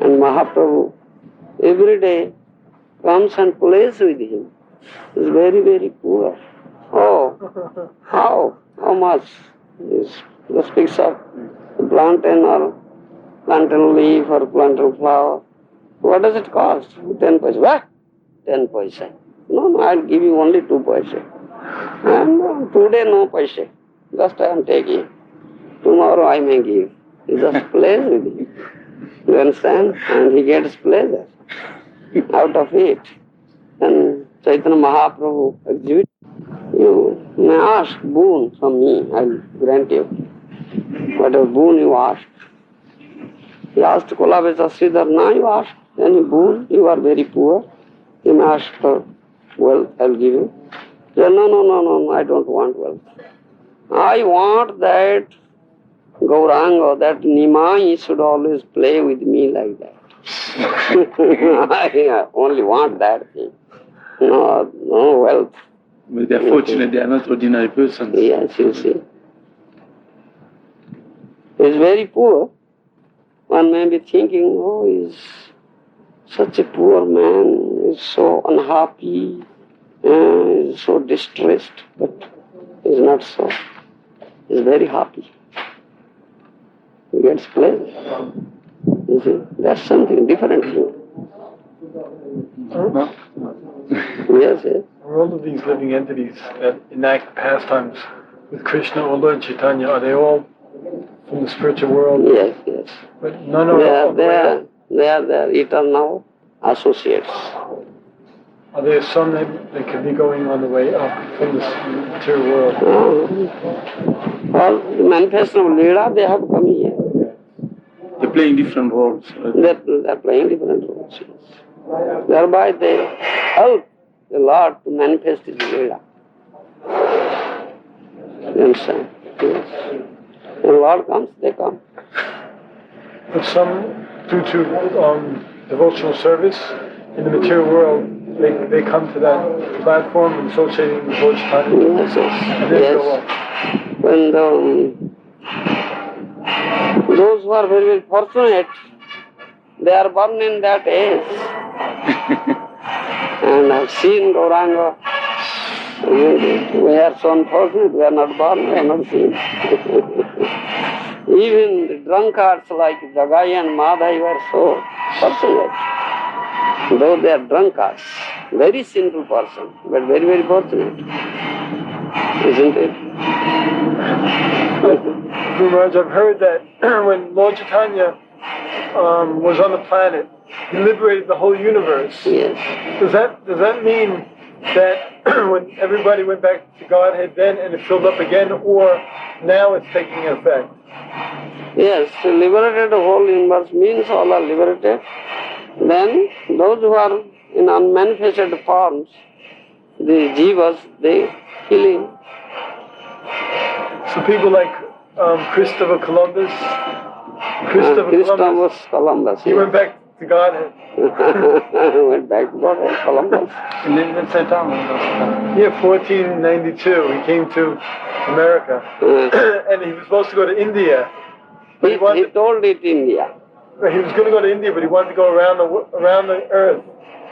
And Mahaprabhu every day comes and plays with him. He's very, very poor. Oh, how much? This picks up plantain or plantain leaf or plantain flower. What does it cost? 10 paisa. What? 10 paisa. No, I'll give you only 2 paisa. And today no paisa. Just I am taking. Tomorrow I may give. He just plays with him. You understand? And he gets pleasure out of it. And Chaitanya Mahaprabhu exhibit. You may ask boon from me, I'll grant you. Whatever boon you ask. He asked Kolabecha Sridhar, now you ask any boon, you are very poor. You may ask for wealth, I'll give you. He said, no, I don't want wealth. I want that Gauranga, that Nimai should always play with me like that. I only want that thing. No wealth. But they are fortunate, they are not ordinary persons. Yes, you see. He is very poor. One may be thinking, oh, he's such a poor man, he's so unhappy, he's so distressed, but he's not so. He's very happy. He gets pleasure. You see, that's something different here. No? Yes. Are all of these living entities that enact pastimes with Krishna or Lord Chaitanya, are they all from the spiritual world? Yes. But none are They are eternal associates. Are there some that could be going on the way up from this material world? All the manifestation of Leela, they have come here. They're playing different roles. They're playing different roles. Yes. Thereby they help the Lord to manifest His Leela. You understand? Yes. When the Lord comes, they come. But some, due to devotional service in the material world, they come to that platform associating with Lord Chaitanya. Yes. When those who are very, very fortunate, they are born in that age. And I've seen Gauranga. We are so unfortunate, we are not born, we are not seen. Even the drunkards like Jagai and Madhai were so fortunate. Though they are drunkards, very sinful person, but very, very fortunate. Isn't it? Guru Maharaj, I've heard that when Lord Chaitanya was on the planet, he liberated the whole universe. Yes. Does that mean that when everybody went back to Godhead then and it filled up again, or now it's taking effect? Yes, liberated the whole universe means all are liberated. Then those who are in unmanifested forms, the jivas, they kill him. So people like Christopher Columbus. Columbus. He went back to Godhead. Went back to Godhead, Columbus. And then St. Thomas. Yeah, 1492. He came to America. And he was supposed to go to India. But he told it India. he was going to go to India, but he wanted to go around the earth.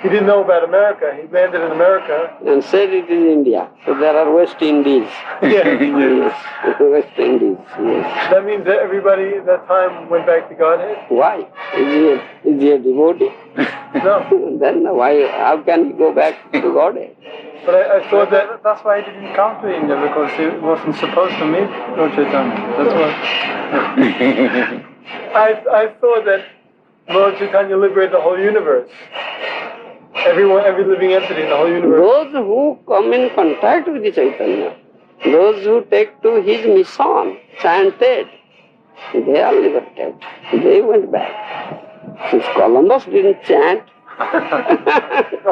He didn't know about America. He landed in America. And said it is India. So there are West Indies. Yeah. Yes. West Indies, yes. That means that everybody at that time went back to Godhead? Why? Is he a devotee? No. Then why? How can he go back to Godhead? But I thought that... That's why he didn't come to India, because he wasn't supposed to meet Lord Chaitanya. That's why. I thought that Lord Chaitanya liberated the whole universe. Everyone, every living entity in the whole universe. Those who come in contact with the Chaitanya, those who take to his mission, chanted, they are liberated. They went back. Since Columbus didn't chant,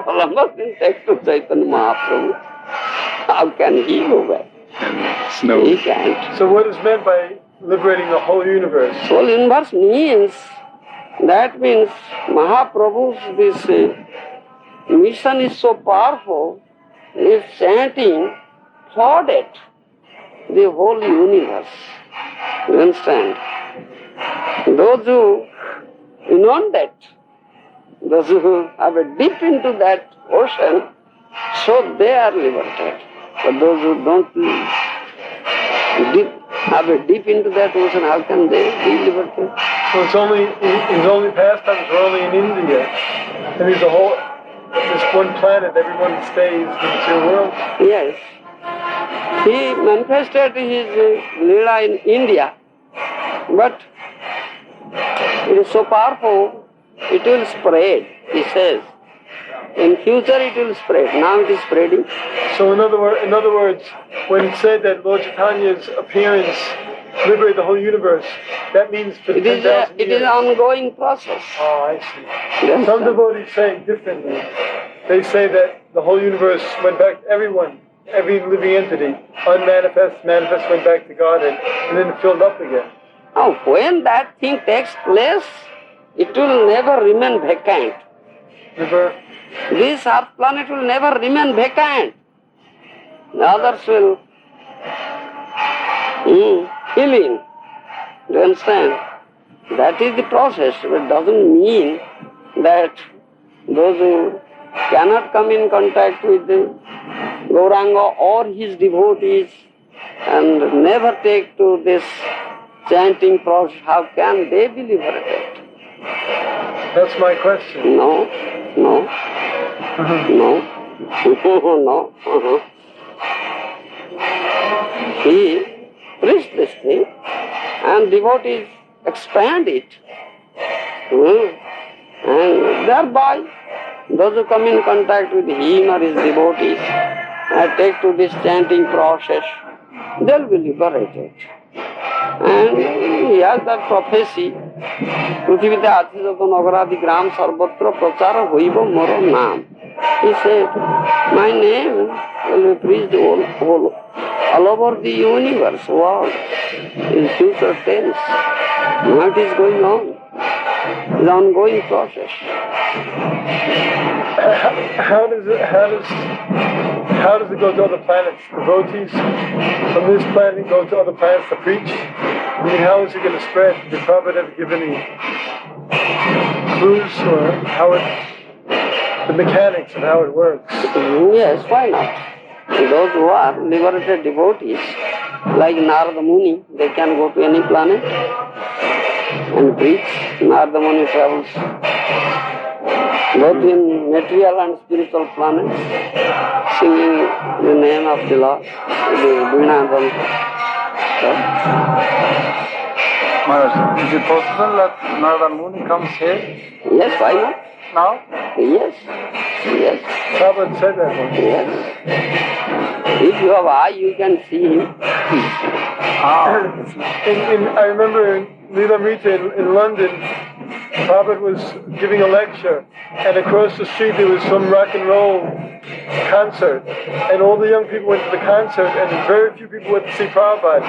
Columbus didn't take to Chaitanya Mahaprabhu, how can he go back? No. He can't. So what is meant by liberating the whole universe? Soul inverse means, that means Mahaprabhu's this mission is so powerful, his chanting flooded the whole universe. You understand? Those who inundate, those who have a dip into that ocean, so they are liberated. But those who don't have a dip into that ocean, how can they be liberated? So it's only, his only pastimes are only in India. And there's a whole, this one planet, everyone stays in the material world. Yes. He manifested his Leela in India, but it is so powerful, it will spread, he says. In future it will spread. Now it is spreading. So in other words, when it said that Lord Chaitanya's appearance liberated the whole universe, that means for It is 10,000 it years. is an ongoing process. Oh, I see. Yes, Some sir. devotees say it differently. They say that the whole universe went back to everyone, every living entity, unmanifest, manifest, went back to Godhead, and then filled up again. Now, when that thing takes place, it will never remain vacant. Never. This earth planet will never remain vacant. The others will fill in. Do you understand? That is the process. It doesn't mean that those who cannot come in contact with the Gauranga or his devotees and never take to this chanting process, how can they be liberated? That's my question. No, no, no, no. He preached this thing and devotees expand it. And thereby, those who come in contact with him or his devotees and take to this chanting process, they'll be liberated. And he has that prophecy, পৃথিবীতে আছে যত নগরাদি গ্রাম সর্বত্র প্রচার হইব মোর নাম. He said, my name will be preached all over the universe, world, in future tense. Now it is going on. It's an ongoing process. How does it go to other planets? Devotees from this planet go to other planets to preach? I mean, how is it going to spread? Did Prabhupada ever give any clues or how the mechanics of how it works? Yes, why not? Those who are liberated devotees, like Narada Muni, they can go to any planet and preach. Narada Muni travels both in material and spiritual planets, singing the name of the Lord, the Vinadam. Maharaj, is it possible that Narada Muni comes here Yes, why not? now? Yes, yes, Prabhupada said that once. yes. If you have eye, you can see him. I remember in Leelamrita in London, Prabhupada was giving a lecture, and across the street there was some rock and roll concert, and all the young people went to the concert, and very few people went to see Prabhupada.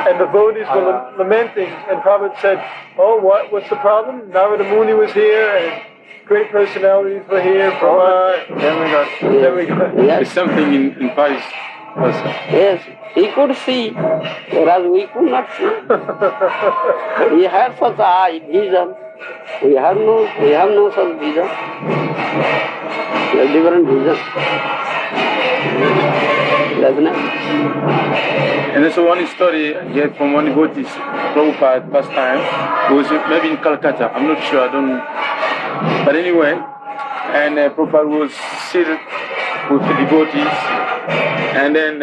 And the devotees were lamenting, and Prabhupada said, "Oh, what's the problem? Narada Muni was here, and great personalities were here. Brahma." There we go. There's Yes, something in Paris also. yes. He could see, whereas we could not see. He had such eye, vision. We have no such vision. We have different vision. Definitely. And there's one story I get from one devotee, Prabhupada, last time. It was maybe in Calcutta. I'm not sure. I don't. But anyway, and Prabhupada was seated with the devotees, and then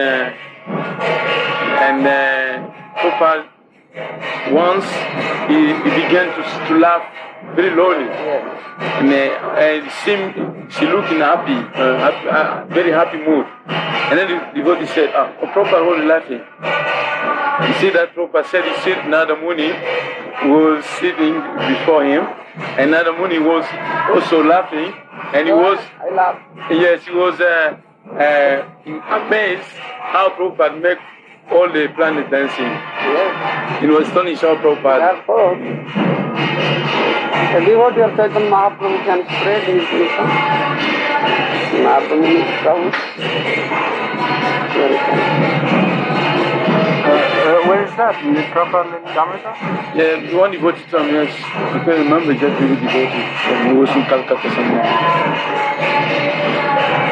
Prabhupada once he began to laugh very lowly, and she looked in very happy mood. And then the devotee said, Prabhupada was laughing. You see that Prabhupada said he said Nada Muni was sitting before him, and Nada Muni was also laughing, and he was, I laugh. Yes, he was amazed how Prabhupada make all the planets dancing. Yes. It was astonished how Prabhupada. Therefore, the devotee of Chaitanya Mahaprabhu can spread his mission. Mahaprabhu is proud. Where is that? In the Prabhupada in Damrita? Yeah, one devotee told me, yes, I can't remember just the devotee. He was in Calcutta somewhere.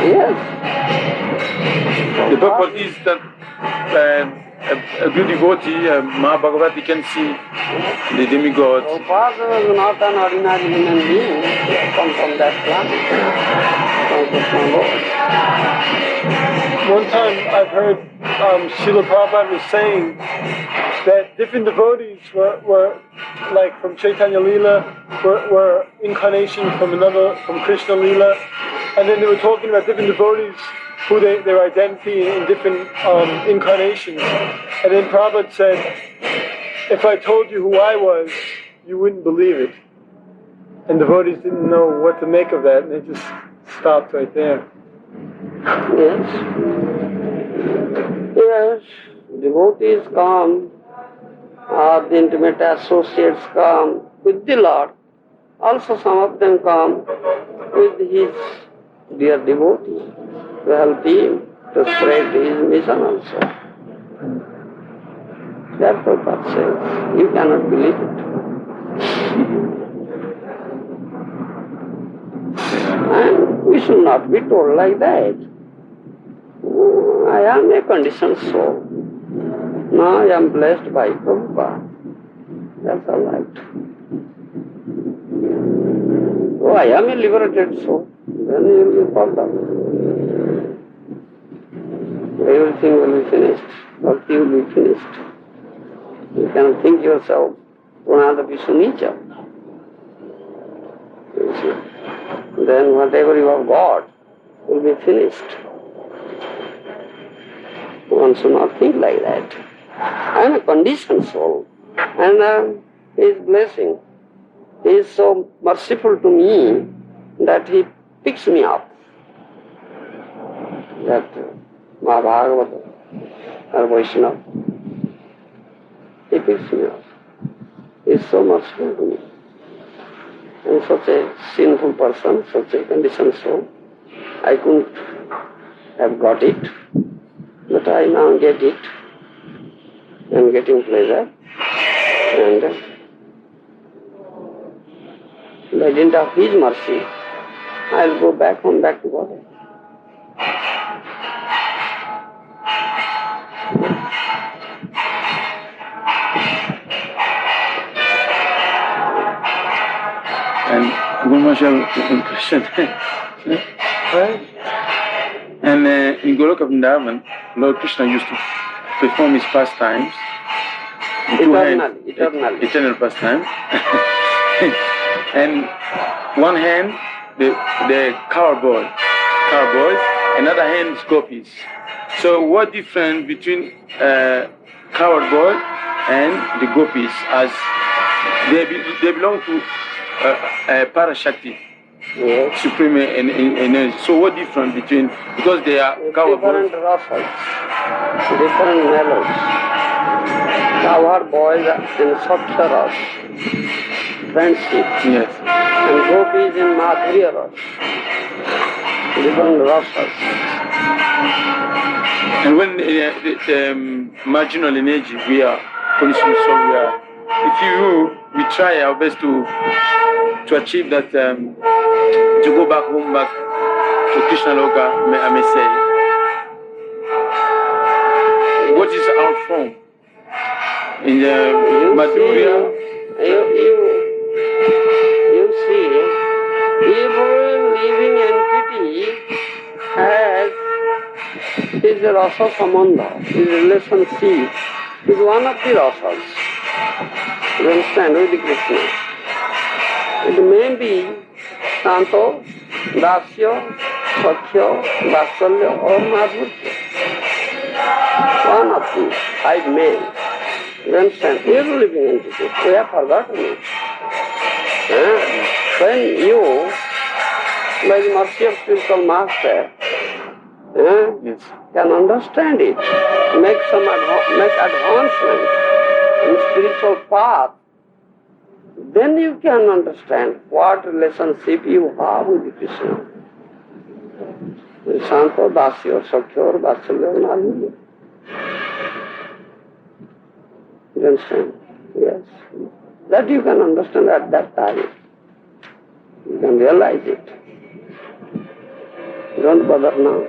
Yes. The purpose is that a good devotee, Mahabhagavati, can see the demigods. Prabhupada was not an ordinary human being. He come from that planet, from Krishna Lord. One time I've heard Srila Prabhupada was saying that different devotees were like from Chaitanya Leela, were incarnations from Krishna Leela, and then they were talking about different devotees who their identity in different incarnations. And then Prabhupada said, if I told you who I was, you wouldn't believe it. And devotees didn't know what to make of that, and they just stopped right there. Yes. Yes. Devotees come, or the intimate associates come with the Lord. Also some of them come with his dear devotee to help him to spread his mission also. Therefore God says, you cannot believe it. And we should not be told like that. I am a conditioned soul. Now I am blessed by Prabhupada. That's all right. Oh, I am a liberated soul. Then you will be problem. Everything will be finished. Bhakti will be finished. You cannot think yourself Pranadapi Sunica. Then whatever you have got will be finished. One should not think like that. I am a conditioned soul, and His blessing is so merciful to me that He picks me up. That Maharaja or Vaishnava, He picks me up. He is so merciful to me. And such a sinful person, such a conditioned soul, I couldn't have got it, but I now get it. I am getting pleasure, and by dint of His mercy, I will go back home, back to Godhead. And Bhubaneswar question. Right? And in Goloka Vrindavan, Lord Krishna used to perform his pastimes. Eternally. Eternal pastime. And one hand, the cowboys, another hand is gopis. So what difference between cowboy and the gopis, as they belong to Parashakti, Yes. supreme energy. So what difference between, because they are cowboys? Different rasas, different mellows. Cowherd boys in Sattva ras, friendship, Yes. and gopis in Madhurya ras, different rasas. And when the marginal energy, we are conditioned, so we are we try our best to achieve that, to go back home, back to Krishna Loka, I may say. What is our form? In the Madhurya? You see, every living entity has his rasa sambandha, his relationship is one of the rasas. You understand, with Krishna. It may be Santo, Dasya, Sakhya, Vatsalya or Madhurya. One of the 5 men. You understand? Every living entity. We have forgotten it. When you, by the mercy of spiritual master, can understand it, make advancement in spiritual path, then you can understand what relationship you have with Krishna. Santo, Dasya, Sakhya, Vatsalya, Madhurya. You understand? Yes. That you can understand at that time. You can realize it. Don't bother now.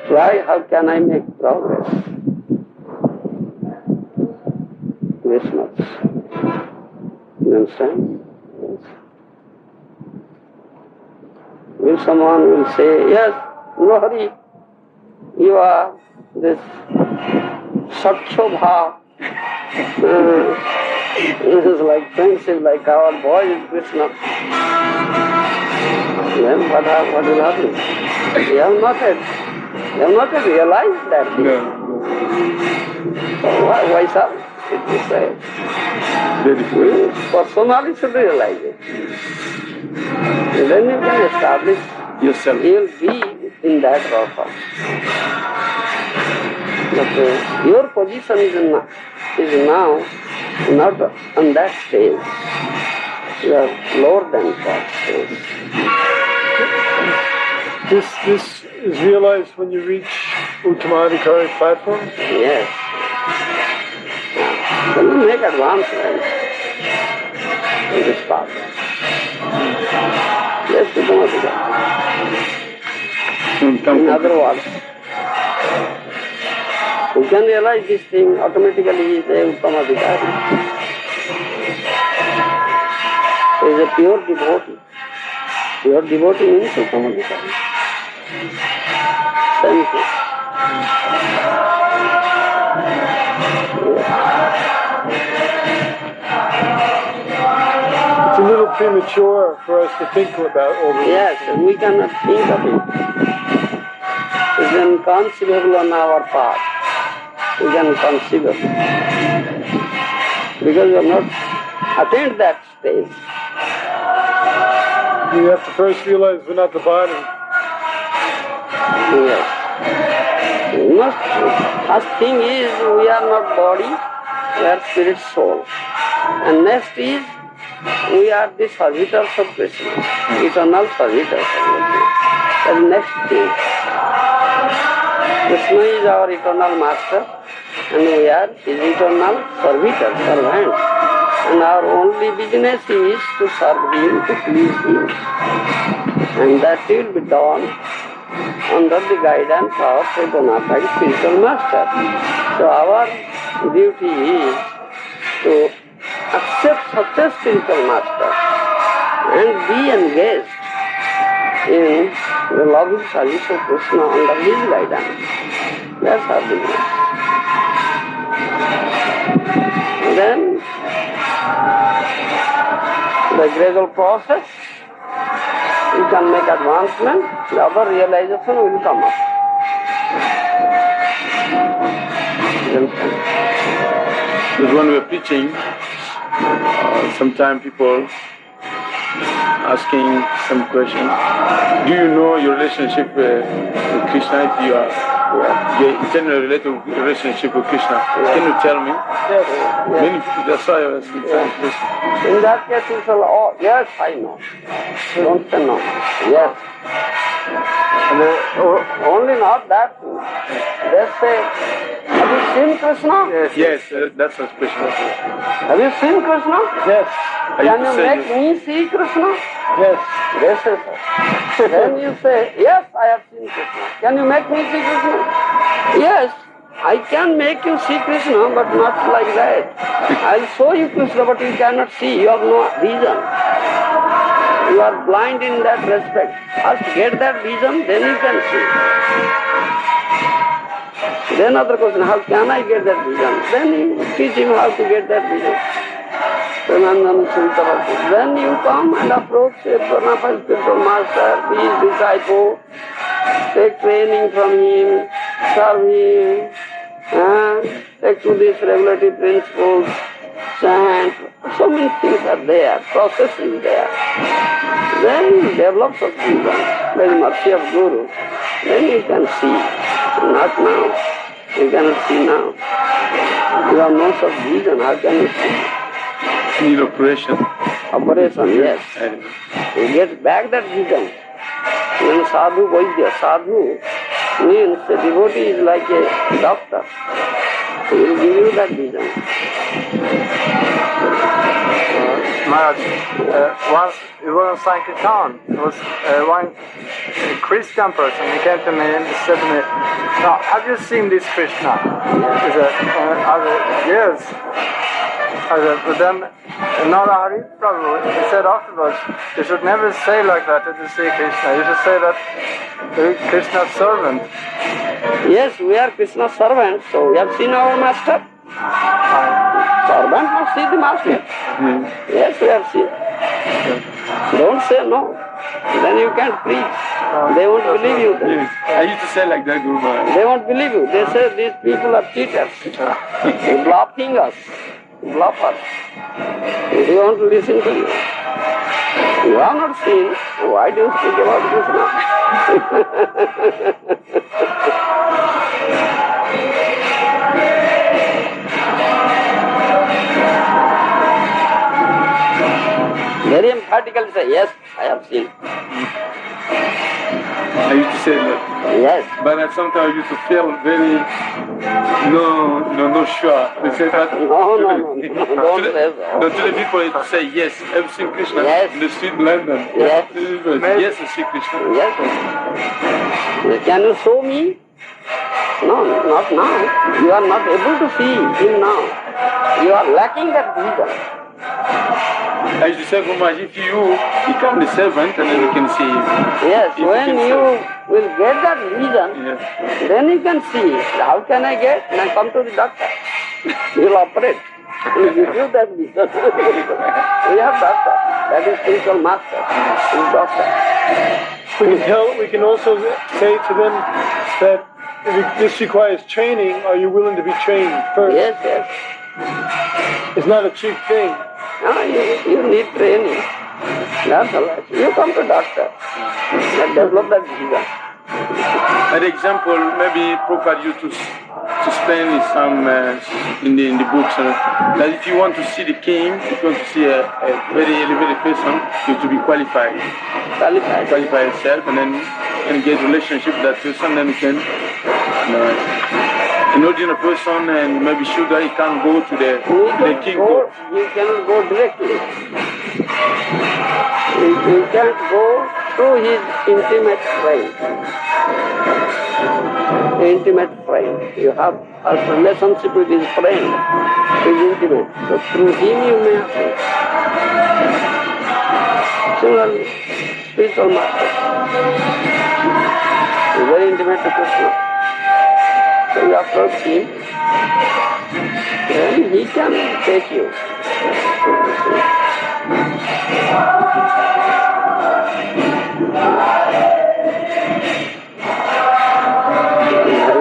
Try, how can I make progress? This much. You understand? Yes. Will someone will say, yes, no hurry, you are this Sakhya Bhav. This is like friendship, like our boy is Krishna. Then what will happen? You have not yet realized that thing. No. So why shall it be said? Personally should realize it. And then you can establish Yourself. you will be in that rasa. But your position is now not on that stage. You are lower than that stage. This is realized when you reach Uttamadhikari platform? Yes. Then you make advancement in this path. Yes, Uttamadhikari. In other words, you can realize this thing, automatically he is a Uttamadhikari. He is a pure devotee. Pure devotee means Uttamadhikari. Same thing. It's a little premature for us to think about all this. Yes, we cannot think of it. It's inconceivable on our part. We can conceive of it. Because we have not attained that stage. You have to first realize we're not the body. Yes. First thing is we are not body, we are spirit soul. And next is we are the servitors of Krishna, eternal servitors of Krishna. That is next thing. Krishna is our eternal master and we are his eternal servitors, servants. And our only business is to serve him, to please him. And that will be done under the guidance of Chaitanya, spiritual master. So our duty is to accept such a spiritual master and be engaged in the loving service of Krishna under his guidance. That's our business. Then the gradual process, you can make advancement, the other realization will come up. Because when we're preaching, sometimes people asking some questions. Do you know your relationship with Krishna? If you are your internal relationship with Krishna, can you tell me? Yes. Many people, that's why I was saying this. In that case, you shall, oh, yes, I know. Don't say no. Yes. And Only not that. They say, have you seen Krishna? Yes, that's a special. Have you seen Krishna? Yes. Can you make me see Krishna? Yes. They say so. Then you say, yes, I have seen Krishna. Can you make me see Krishna? Yes, I can make you see Krishna, but not like that. I'll show you Krishna, but you cannot see. You have no vision. You are blind in that respect. First get that vision, then you can see. Then other question, how can I get that vision? Then you teach him how to get that vision. Then you come and approach a bona fide spiritual master, be his disciple, take training from him, serve him, take to these regulative principles, chant. So many things are there, process is there. Then you develop such vision by the mercy of Guru. Then you can see. Not now. You cannot see now. You have no such vision. How can you see? Need operation. Operation, yes. You get back that vision. When sadhu vaidya, sadhu means a devotee is like a doctor. He will give you that vision. Maharaj, once we were on Sankirtan, there was one Christian person. He came to me and said to me, "Now, have you seen this Krishna?" He said, "Yes." I said, but then another Hari Prabhu, he said afterwards, you should never say like that to see Krishna. You should say that Krishna's servant. Yes, we are Krishna's servants, so we have seen our master. Servant must see the master. Yes, we have seen. Don't say no. Then you can't preach. They won't believe you. Then. Yes. I used to say like that, Guru Maharaj. They won't believe you. They say these people are cheaters. They're bluffing us. Bluffers. They want to listen to you. You have not seen. Why do you speak about Krishna? Very emphatically say, yes, I have seen. I used to say that. Yes. But sometimes I used to feel very no sure. They say that. No, don't say so. To the people to say yes, I've seen Krishna Yes. in the street in London. Yes. Yes, I see Krishna. Yes. Can you show me? No, not now. You are not able to see him now. You are lacking that vision. I used to say, Guru Maharaj, if you become the servant and then you can see him. Yes, If when can you will get that vision, Yes. then you can see. How can I get? Then come to the doctor. He will operate. He will give you that vision. We have doctor. That is spiritual master. He is doctor. We can also say to them that if this requires training, are you willing to be trained first? Yes, yes. It's not a cheap thing. No, you need training. That's all right. You come to doctor and develop that vision. An example, maybe Prabhupada used to explain some in the books that if you want to see the king, if you want to see a very elevated person, you have to be qualified. Qualify yourself and then get relationship with that person, then you can an ordinary person and maybe sugar, he can't go to the king. You cannot go directly. You can't go through his intimate friend. Intimate friend. You have a relationship with his friend. His intimate. So through him you may approach. Similarly, spiritual master. He is very intimate to Krishna. So you approach him, then he can take you.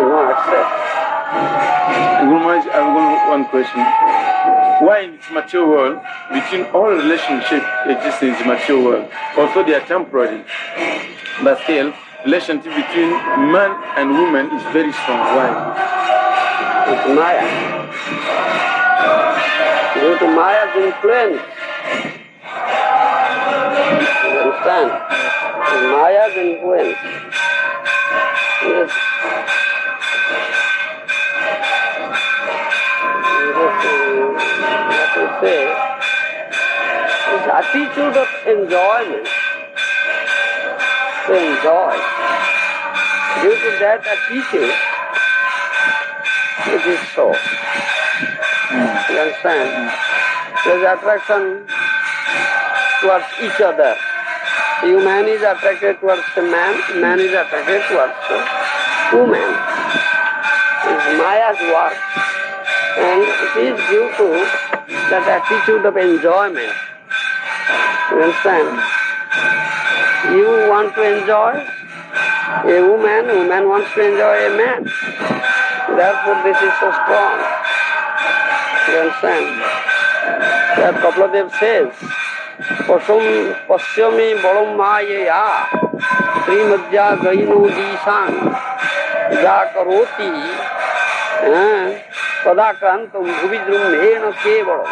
No access. Guru Maharaj, I have one question. Why in this material world, between all relationships existing in the material world, although they are temporary, but still, relationship between man and woman is very strong. Why? It's Maya. Due to Maya's influence. You understand? Maya's influence. Yes. What we say is attitude of enjoyment. To enjoy. Due to that attitude, it is so. You understand? There is attraction towards each other. The man is attracted towards the man is attracted towards the woman. It is Maya's work. And it is due to that attitude of enjoyment. You understand? You want to enjoy a woman wants to enjoy a man. Therefore this is so strong. You understand? That Kapladev says, Pasyami Balam Mayaya Srimadya Gaino Disang Ja Karoti Padakantam Bhuvidrum Hena Kevalam.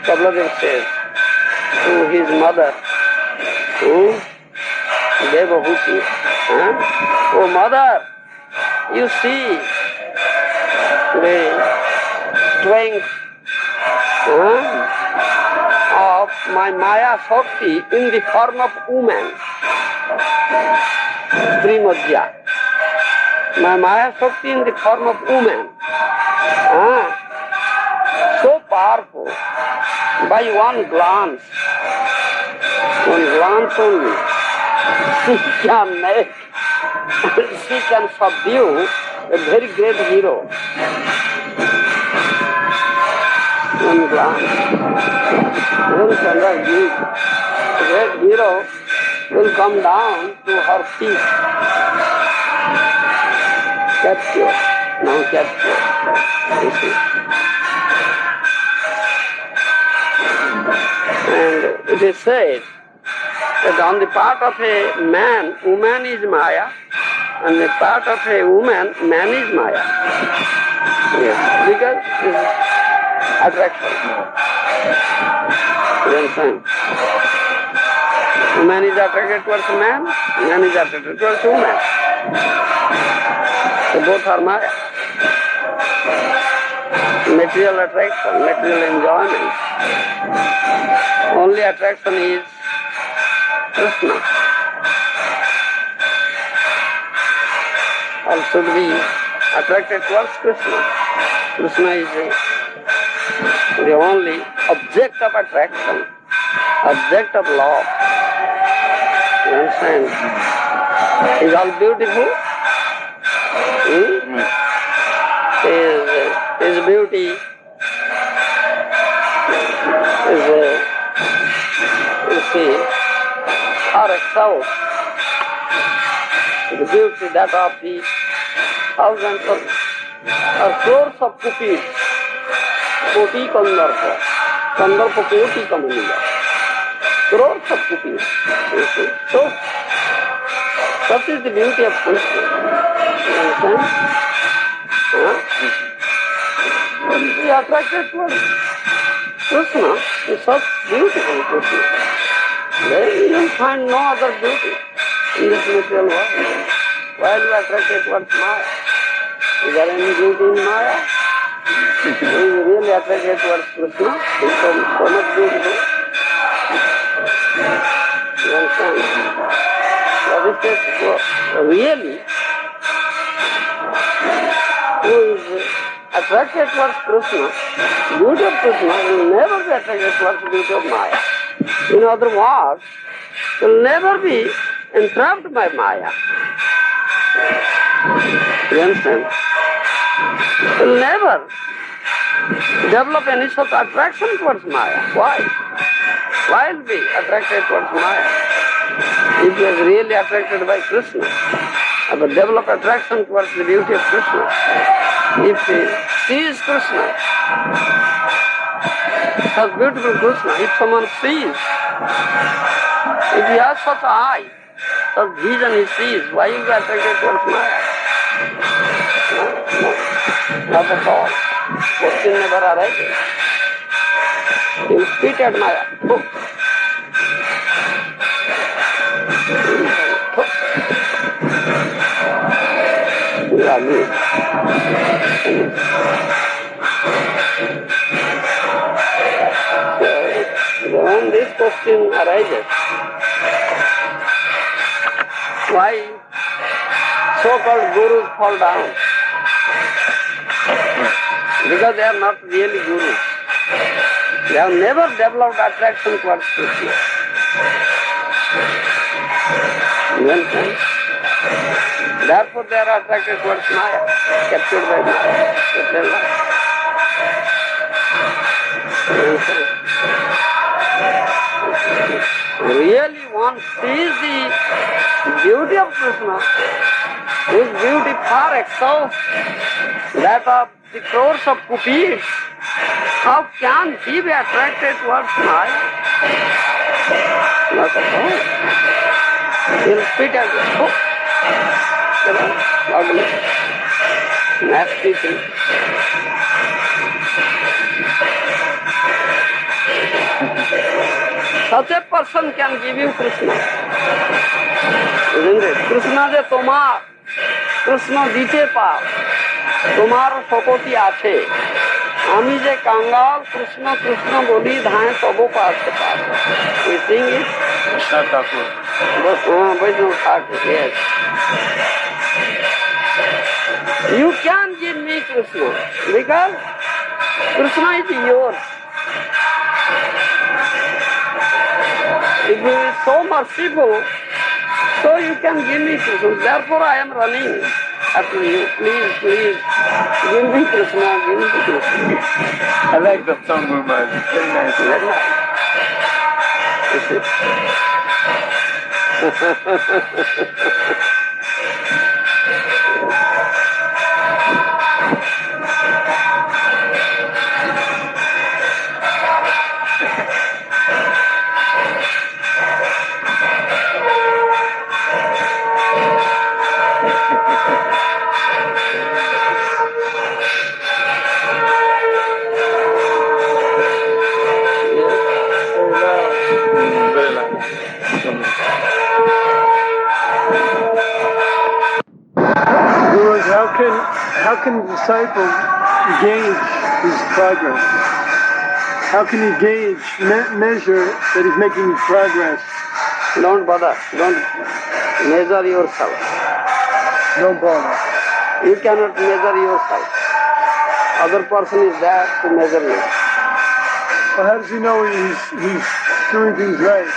Kapladev says to his mother, Devahuti, oh mother, you see the strength of my Maya Shakti in the form of woman, Srimadya. My Maya Shakti in the form of woman, so powerful, by one glance only, she can subdue a very great hero. One glance. A great hero will come down to her feet. Capture. Now capture. You see. And it is said that on the part of a man, woman is Maya, and the part of a woman, man is Maya. Yes, because it is attraction. You understand? Woman is attracted towards man is attracted towards woman. So both are Maya. Material attraction, material enjoyment. Only attraction is Krishna. All should be attracted towards Krishna. Krishna is the only object of attraction, object of love. You understand? Is all beautiful? His beauty is you see, or excels the beauty that of the thousands of or crores of pupils, koti kandarpa, kandarpa koti kamaniya, crores of pupils, you see. So, such is the beauty of Krishna. You understand? We are attracted towards Krishna is such beautiful Krishna. Then you will find no other beauty in this material world. While you are attracted towards Maya, is there any beauty in Maya? Is really attracted towards Krishna? Is so much beautiful. You understand? That is just really who is attracted towards Krishna, beauty of Krishna will never be attracted towards the beauty of Maya. In other words, will never be entrapped by Maya. You understand? Will never develop any such attraction towards Maya. Why? Why will be attracted towards Maya? If he is really attracted by Krishna, but develop attraction towards the beauty of Krishna. If he sees Krishna, such beautiful Krishna, if someone sees, if he has such eye, such vision he sees, why you are attracted towards Maya? No, not at all. Question never arises. He will spit at Maya. Oh. agree. So, when this question arises, why so-called gurus fall down? Because they are not really gurus. They have never developed attraction towards Krishna. You understand? Therefore they are attracted towards Maya, captured by Maya. Really one sees the beauty of Krishna, whose beauty far excels that of the crores of cupids. How can he be attracted towards Maya? Not at all. He'll spit at the hook. Ugly, nasty thing. Such a person can give you Krishna. Isn't it? Krishna je tomar, Krishna dite pa, tomar sokoti ache. আমি যে কাঙ্গাল কৃষ্ণ কৃষ্ণ বলি ধায় তব পাশে পাশে। We sing it? Vaishnav Thakur, yes. You can give me Krishna because Krishna is yours. If you are so merciful, so you can give me Krishna. Therefore I am running after you. Please, please, give me Krishna, give me Krishna. I like that song very much. Very nice. Very nice. How can a disciple gauge his progress? How can he gauge, measure that he's making progress? Don't bother. Don't measure yourself. Don't bother. You cannot measure yourself. Other person is there to measure you. Well, how does he know he's doing things right?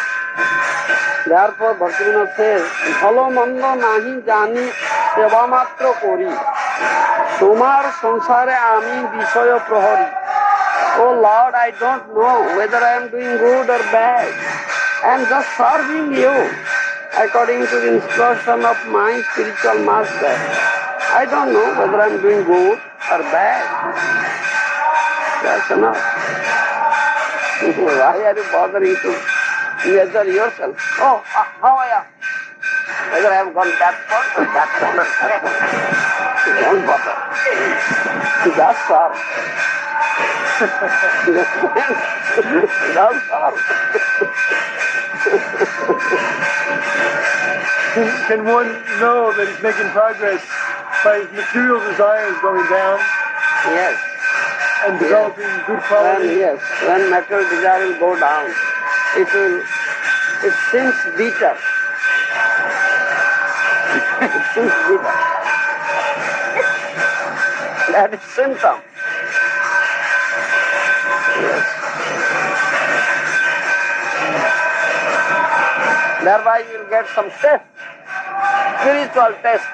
Therefore, Bhaktivinoda says, "Bhalo mando nahi jani seva matra kori. Tomar sansare ami visaya prahari." Oh Lord, I don't know whether I am doing good or bad. I am just serving you according to the instruction of my spiritual master. I don't know whether I am doing good or bad. That's enough. Why are you bothering to measure yourself? Oh, how I am? Whether I have gone that far or that far. Don't bother. Just serve. Just serve. Can one know that he's making progress by his material desires going down? Yes. And developing good qualities? When material desire will go down, it seems bitter. It seems bitter. That is symptom. Yes. Thereby you will get some test, spiritual test.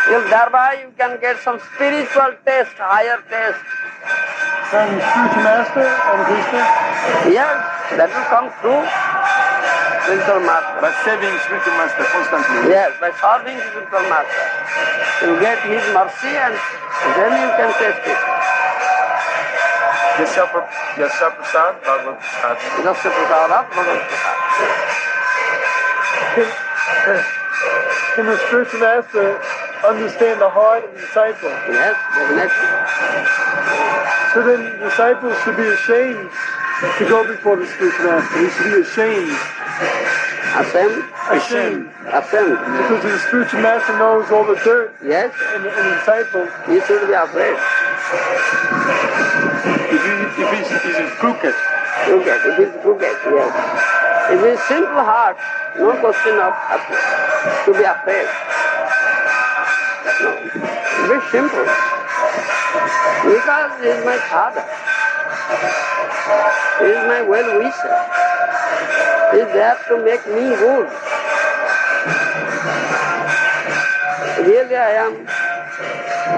Thereby you can get some spiritual test, higher test. From spiritual master and Krishna? Yes, that will come through spiritual master. By serving spiritual master constantly. Yes, by serving spiritual master. You get his mercy and then you can test it. Yasya Prasad, Bhagavad Prasad. Yasya Prasad, Bhagavad Prasad. Can the spiritual master understand the heart of the disciple? Yes, definitely. So then the disciple should be ashamed to go before the spiritual master. He should be ashamed. Ashamed? Ashamed. Ashamed. Because the spiritual master knows all the dirt Yes, in the disciple. you should be afraid. If he's crooked, Crooked, it is crooked, yes. If it is simple heart, no question of to be afraid. No, very simple. Because he is my father. He is my well-wisher. He is there to make me good. Really I am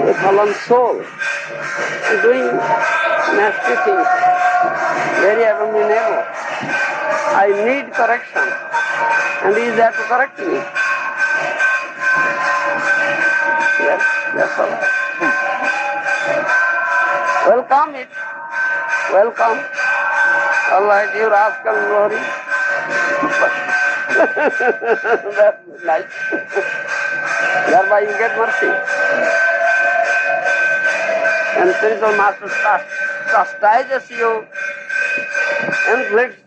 a fallen soul, doing nasty things, very abominable. I need correction, and he is there to correct me. Yes, that's all. Welcome it. Welcome. All right, you rascal glory. That's nice. Thereby you get mercy. And spiritual master chastises you, inflicts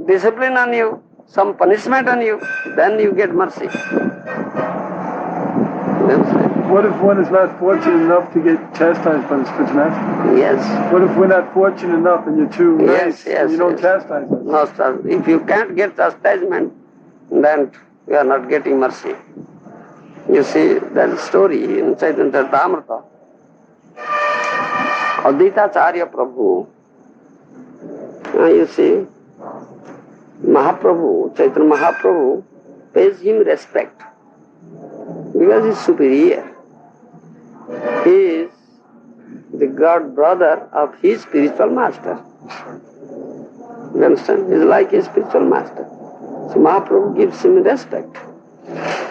discipline on you, some punishment on you, then you get mercy. What if one is not fortunate enough to get chastised by the spiritual master? Yes. What if we're not fortunate enough and you're too nice Yes, and you don't yes. chastise us? No, sir. If you can't get chastisement, then you are not getting mercy. You see, that story in Chaitanya Charitamrita. Advaitacharya Prabhu, you see, Mahaprabhu, Chaitanya Mahaprabhu pays him respect because he is superior. He is the god brother of his spiritual master. You understand? He is like his spiritual master. So Mahaprabhu gives him respect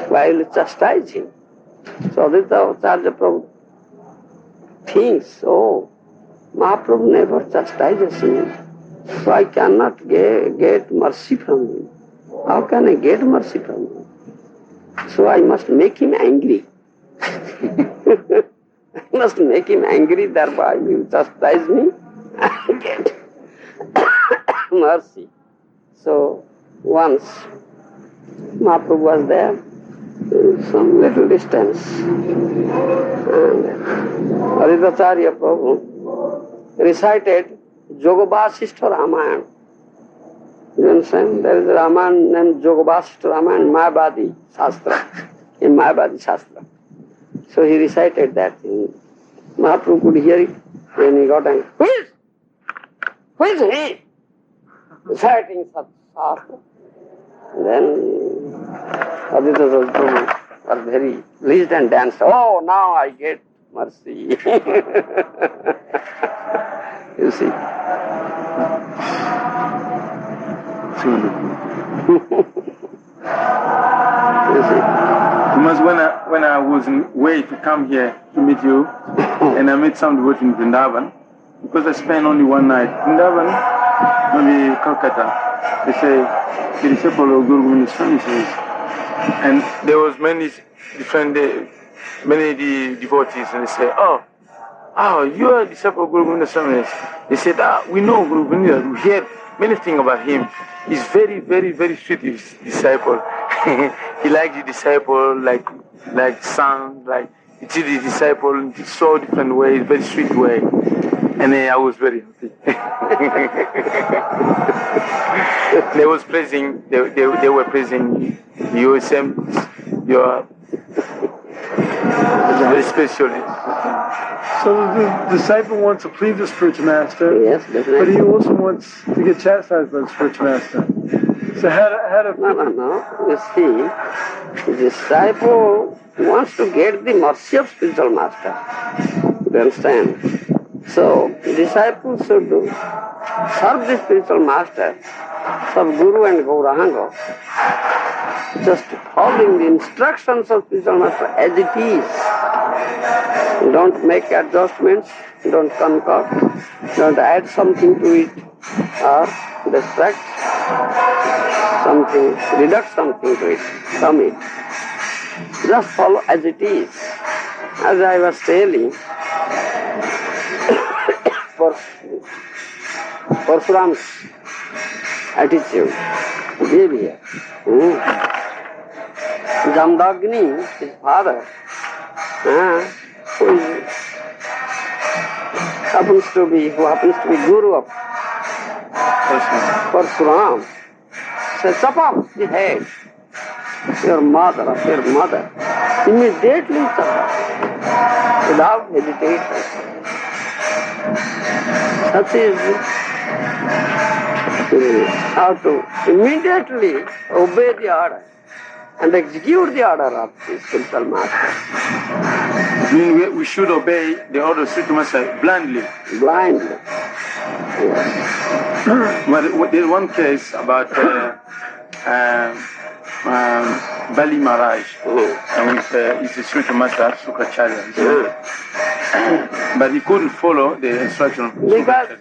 while chastise him. So Advaitacharya Prabhu thinks, oh, Mahaprabhu never chastises me, so I cannot get mercy from him. How can I get mercy from him? So I must make him angry. I must make him angry, thereby he will chastise me and get mercy. So once Mahaprabhu was there, some little distance, and Advaitacharya Prabhu recited Jogavasishtha Ramayana. You understand? There is a Ramayana named Jogavasishtha Ramayana in Mayavadi Shastra. In Mayavadi Shastra. So he recited that. Mahaprabhu could hear it when he got angry. Who is he? Reciting such Shastra. Then Advaita Prabhu was very pleased and danced. Oh, now I get mercy. You see. You see. Because when I was way to come here to meet you, and I met some devotees in Vrindavan, because I spent only one night. Vrindavan, maybe Calcutta, they say, the disciple of Govinda Swami says, and there was many different, many devotees, and they say, oh, you are a disciple of Govinda Swami. They said, we know Govinda, we hear many things about him. He's very, very, very sweet, his disciple. He likes the disciple like son, like he treats the disciple in so different ways, very sweet way. And I was very happy. They were praising you, you are very special. So the disciple wants to please the spiritual master, Yes, definitely. but he also wants to get chastised by the spiritual master. So how to No. You see, the disciple wants to get the mercy of spiritual master. You understand? So, disciple should serve the spiritual master, serve Guru and Gauranga, just following the instructions of spiritual master as it is. Don't make adjustments, don't concoct, don't add something to it or distract something, deduct something to it, from it. Just follow as it is. As I was telling, Parsuram's attitude. behavior. Jamdagni, his father, who happens to be Guru of Parsuram, says, chop off the head of your mother, immediately chop off, without hesitation. Such is how to immediately obey the order and execute the order of the spiritual master. I mean, we should obey the order of spiritual master blindly. Blindly. Yes. But there's one case about Bali Maharaj, with his spiritual master Sukracharya. But he couldn't follow the instruction of Because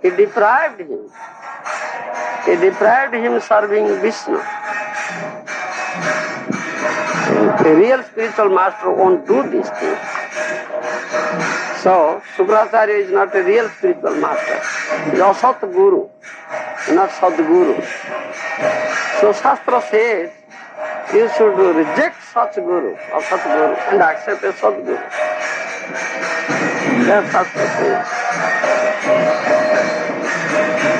he deprived him. He deprived him serving Vishnu. A real spiritual master won't do these things. So, Sukracharya is not a real spiritual master. He is a Sat Guru, not Sadguru. So, Shastra says, you should reject such Guru or Satguru and accept a Sadguru. That's Shastra says.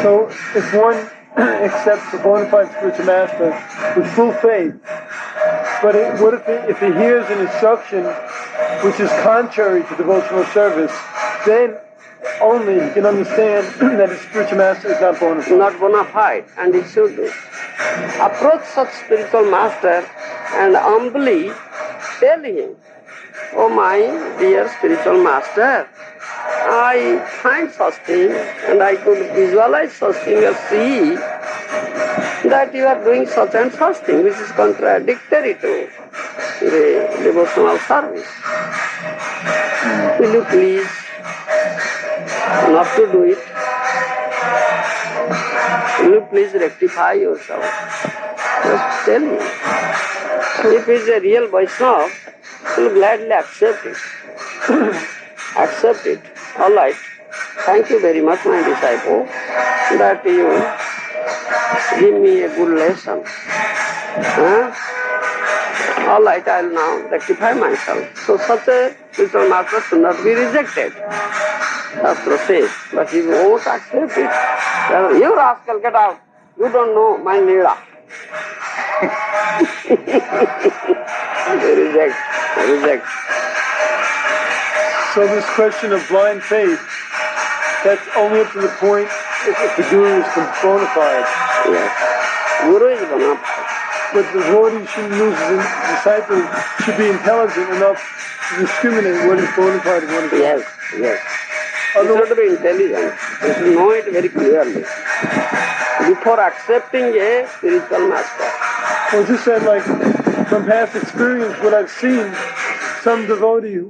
So if one accepts a bona fide spiritual master with full faith, but what if he hears an instruction which is contrary to devotional service, then only he can understand that his spiritual master is not bona fide. Not bona fide, and he should approach such spiritual master and humbly tell him, oh my dear spiritual master, I find such thing and I could visualize such thing or see that you are doing such and such thing which is contradictory to the devotional service. Will you please not to do it? Will you please rectify yourself? Just tell me. If he is a real Vaishnava, he will gladly accept it. Accept it. All right. Thank you very much, my disciple, that you give me a good lesson. All right, I will now rectify myself. So such a spiritual master should not be rejected. Shastra says, but he won't accept it. You rascal, get out. You don't know my Leela. Reject. So this question of blind faith, that's only up to the point if the Guru is bona fide. Yes. Guru is bona fide. But the devotee shouldn't lose his disciple, should be intelligent enough to discriminate what is bona fide and what is not. Yes. He should be intelligent. He should know it very clearly before accepting a spiritual master. Well, just said, like, from past experience, what I've seen, some devotee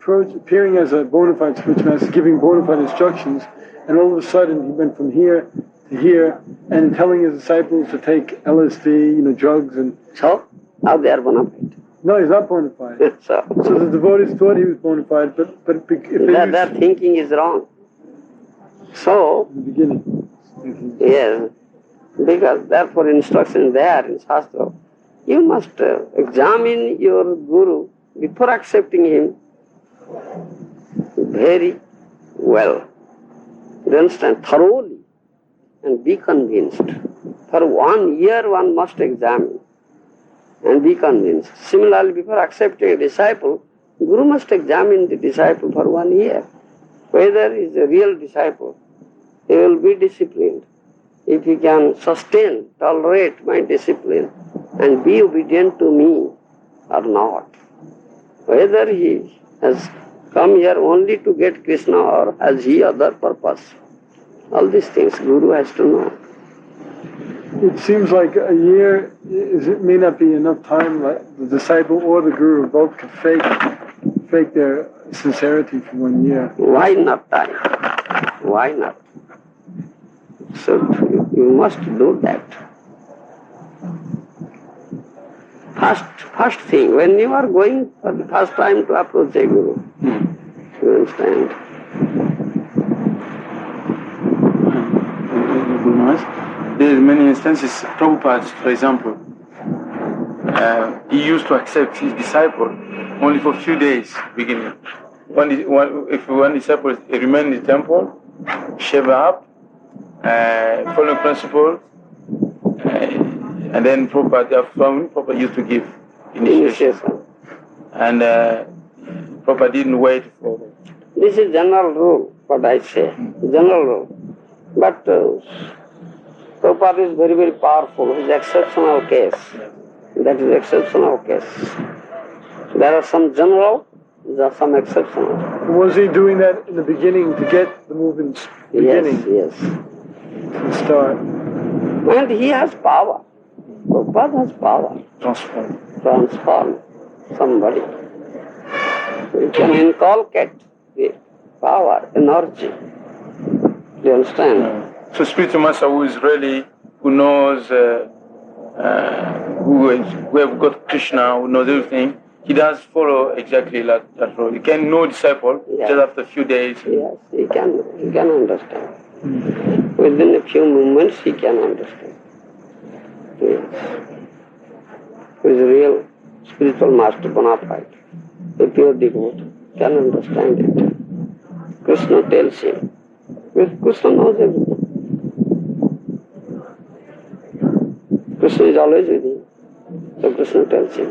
appearing as a bona fide spiritual master, giving bona fide instructions, and all of a sudden he went from here to here, and telling his disciples to take LSD, drugs, and... So, how they are bona fide? No, he's not bona fide. So the devotees thought he was bona fide, but if their thinking is wrong. So, in the beginning. Yes, because therefore instruction there in Shastra, you must examine your Guru before accepting him very well. You understand? Thoroughly and be convinced. For 1 year one must examine and be convinced. Similarly, before accepting a disciple, Guru must examine the disciple for 1 year. Whether he is a real disciple, he will be disciplined. If he can sustain, tolerate my discipline and be obedient to me or not. Whether he has come here only to get Krishna or has he other purpose. All these things Guru has to know. It seems like a year it may not be enough time. Like the disciple or the Guru both could fake their sincerity for 1 year. Why not time? Why not? So you must do that. First thing, when you are going for the first time to approach a Guru, you understand? Guru Maharaj? There are many instances. Prabhupada, for example, he used to accept his disciple only for a few days beginning. If one disciple remained in the temple, shave up, following principles, and then Prabhupada used to give initiation. And Prabhupada didn't wait for. This is general rule, what I say, general rule. But Prabhupada is very, very powerful. It's exceptional case. That is exceptional case. There are some general, there are some exceptional. Was he doing that in the beginning to get the movement beginning? Yes. To start. And he has power. Prabhupada has power. Transform somebody. You can inculcate the power, energy. Do you understand? So spiritual master who knows, who have got Krishna, who knows everything, he does follow exactly that role. He can know disciple just after a few days. Yes, he can understand. Within a few moments he can understand. Yes. Who is a real spiritual master, bona fide, a pure devotee, can understand it. Krishna tells him. Krishna knows everything. Krishna is always with him. So Krishna tells him.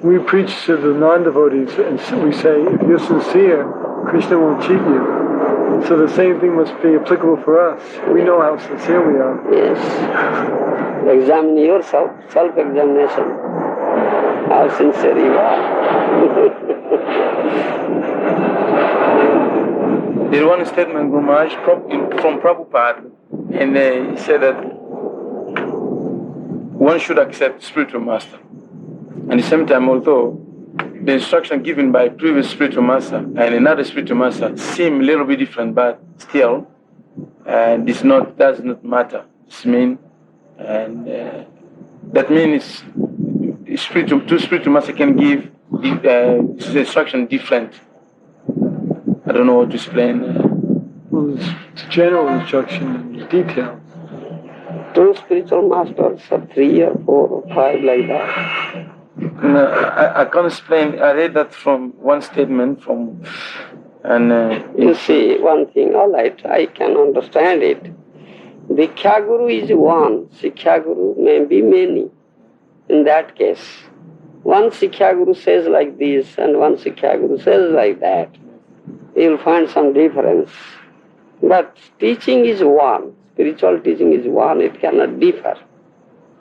We preach to the non-devotees and we say, if you're sincere, Krishna won't cheat you. So the same thing must be applicable for us. We know how sincere we are. Yes. Examine yourself, self-examination. How sincere you are. There's one statement, Guru Maharaj, from Prabhupada, and he said that one should accept spiritual master. At the same time, although the instruction given by previous spiritual master and another spiritual master seem a little bit different, but still, does not matter. That means two spiritual masters can give the instruction different. I don't know how to explain. Well, it's general instruction, detail. Two spiritual masters, or 3 or 4 or 5 like that. No, I can't explain. I read that from one statement you see, one thing, all right, I can understand it. Diksha Guru is one, Siksha Guru may be many. In that case, one Siksha Guru says like this and one Siksha Guru says like that. You'll find some difference. But teaching is one, spiritual teaching is one, it cannot differ.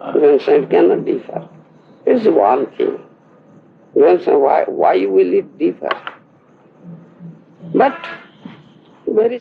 It cannot differ. It's one thing. Why will it differ? But very